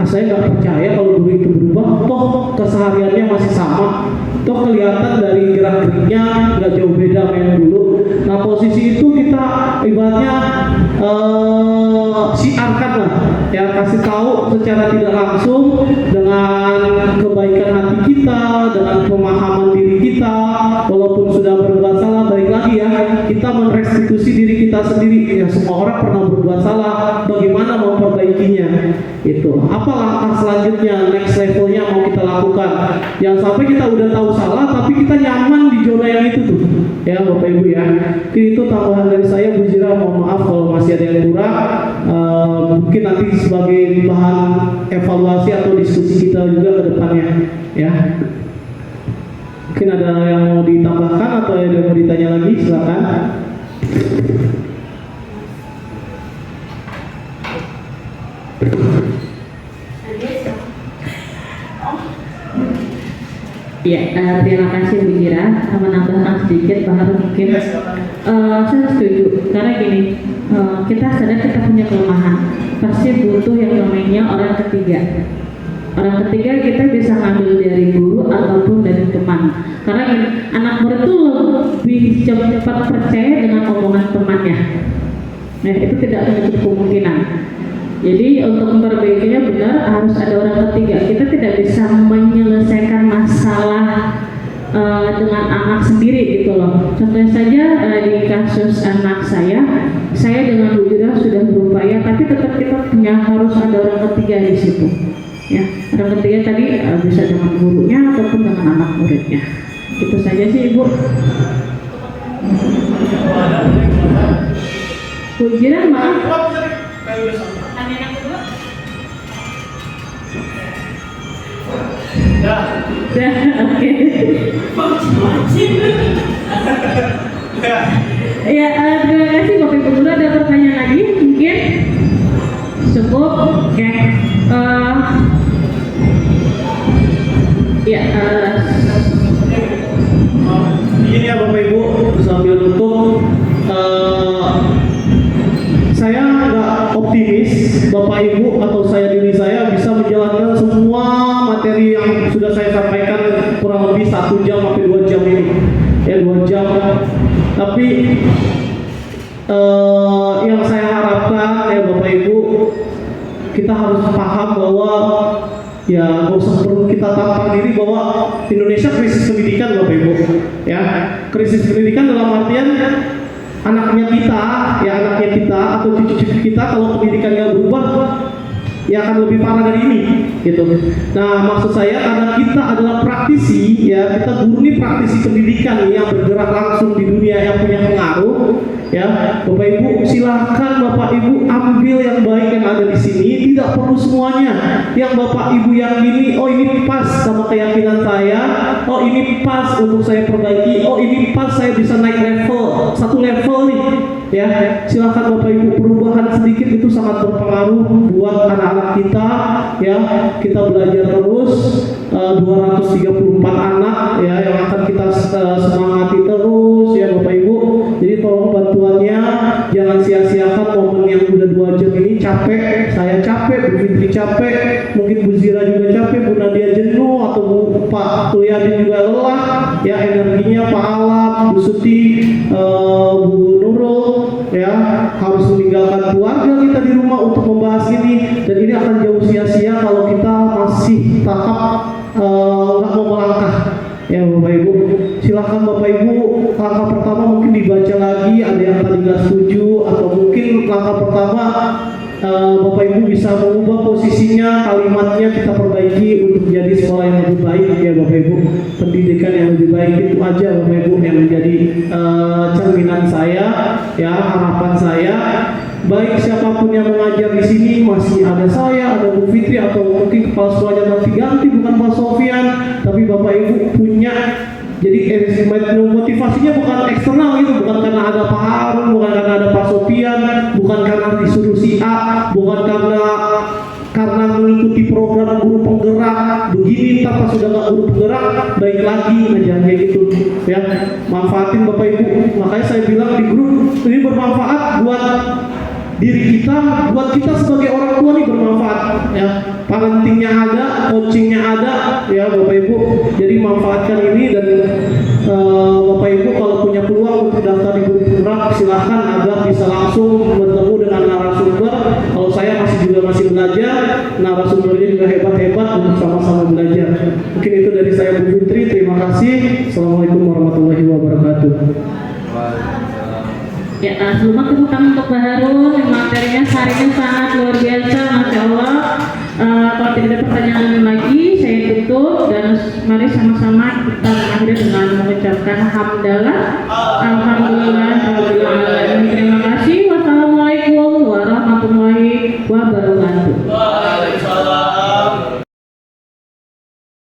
saya nggak percaya kalau guru itu berubah, toh kesehariannya masih sama, toh kelihatan dari gerak-geriknya nggak jauh beda sama yang dulu. Nah posisi itu kita ibaratnya siarkan lah ya, kasih tahu secara tidak langsung dengan kebaikan hati kita, dengan pemahaman diri kita, walaupun sudah berbuat salah, balik lagi ya, kita merestitusi diri kita sendiri ya. Semua orang pernah berbuat salah, bagaimana memperbaikinya itu, apa langkah selanjutnya, next levelnya mau kita lakukan. Jangan sampai kita udah tahu salah tapi kita nyaman di zona yang itu tuh ya Bapak Ibu ya. Itu tambahan dari saya Bu Zira, mohon maaf kalau masih ada yang kurang. Mungkin nanti sebagai bahan evaluasi atau diskusi kita juga ke depannya ya. Mungkin ada yang mau ditambahkan atau ada yang mau ditanya lagi, silakan. Ya, terima kasih Bu Zira. Menambahkan sedikit baru mungkin saya setuju karena gini, kita sadar kita punya kelemahan, pasti butuh yang namanya orang ketiga. Orang ketiga kita bisa ngambil dari guru ataupun dari teman. Karena gini, anak murid itu lebih cepat percaya dengan omongan temannya. Nah itu tidak menutup kemungkinan. Jadi untuk memperbaikinya benar harus ada orang ketiga. Kita tidak bisa menyelesaikan masalah dengan anak sendiri gitu loh. Contohnya saja di kasus anak saya dengan Bu Zira sudah berupaya, tapi tetap kita punya harus ada orang ketiga di situ. Ya, orang ketiga tadi bisa dengan gurunya ataupun dengan anak muridnya. Itu saja sih Ibu. Bu Zira maaf. Oke. Ya, terima kasih Bapak Ibu Guru. Ada pertanyaan lagi mungkin? Cukup. Oke. Begini ya Bapak Ibu, sambil tutup, saya nggak optimis Bapak Ibu atau diri saya bisa menjalankan semua materi yang sudah saya sampaikan kurang lebih 1 jam sampai 2 jam ini ya, 2 jam. Tapi yang saya harapkan ya Bapak Ibu, kita harus paham bahwa ya gak usah perlu kita tampang diri bahwa Indonesia krisis pendidikan Bapak Ibu. Ya, krisis pendidikan dalam artian anaknya kita atau cucu-cucu kita kalau pendidikannya berubah ya akan lebih parah dari ini gitu. Nah, maksud saya karena kita adalah praktisi ya, kita guru ini praktisi pendidikan yang bergerak langsung di dunia yang punya pengaruh ya. Bapak Ibu silahkan Bapak Ibu ambil yang baik yang ada di sini, tidak perlu semuanya. Yang Bapak Ibu yakini, oh ini pas sama keyakinan saya, oh ini pas untuk saya perbaiki, oh ini pas saya bisa naik level, satu level nih ya. Silahkan Bapak Ibu, perubahan sedikit itu sangat berpengaruh buat anak-anak kita ya. Kita belajar terus 234 anak ya yang akan kita semangati terus ya Bapak Ibu. Jadi tolong bantuannya jangan sia-siakan momen yang udah 2 jam ini. Capek, saya capek, Bu Fitri capek, mungkin Bu Zira juga capek, Bu Nadia jenuh, atau Pak Tuyadin juga lelah ya energinya, Pak Alat, Bu Suti, Bu Nurul ya harus meninggalkan keluarga kita di rumah untuk membahas ini, dan ini akan jauh sia-sia kalau kita masih tahap nggak mau melangkah ya Bapak Ibu. Silakan Bapak Ibu, langkah pertama mungkin dibaca lagi, ada yang tadi nggak setuju, atau mungkin langkah pertama Bapak Ibu bisa mengubah posisinya, kalimatnya kita perbaiki untuk menjadi sekolah yang lebih baik ya Bapak Ibu. Pendidikan yang lebih baik itu aja Bapak Ibu yang menjadi cerminan saya ya, harapan saya. Baik siapapun yang mengajar di sini, masih ada saya, ada Bu Fitri, atau mungkin kepala sekolahnya nanti ganti bukan Pak Sofian, tapi Bapak Ibu punya. Jadi motivasinya bukan eksternal gitu, bukan karena ada Pak Harun, bukan karena ada Pak Sofian, bukan karena disuruh si A, bukan karena mengikuti program guru penggerak begini, ntar pas sudah nggak guru penggerak baik lagi, jangan kayak gitu ya. Manfaatin Bapak Ibu, makanya saya bilang di grup ini bermanfaat buat diri kita, buat kita sebagai orang tua nih bermanfaat ya. Parentingnya ada, coachingnya ada ya Bapak Ibu. Jadi manfaatkan ini, dan Bapak Ibu kalau punya peluang untuk daftar di guru penggerak silahkan agar bisa langsung bertemu dengan narasumber. Kalau saya masih belajar, narasumbernya juga hebat-hebat untuk sama-sama belajar. Mungkin itu dari saya Bu Fitri, terima kasih. Assalamualaikum warahmatullahi wabarakatuh. Ya, sebelumnya tepuk tangan untuk Pak Harun, materinya seharinya sangat luar biasa, Masya Allah. Kalau tidak ada pertanyaan lagi, saya tutup, dan mari sama-sama kita mengakhiri dengan mengucapkan hamdalah.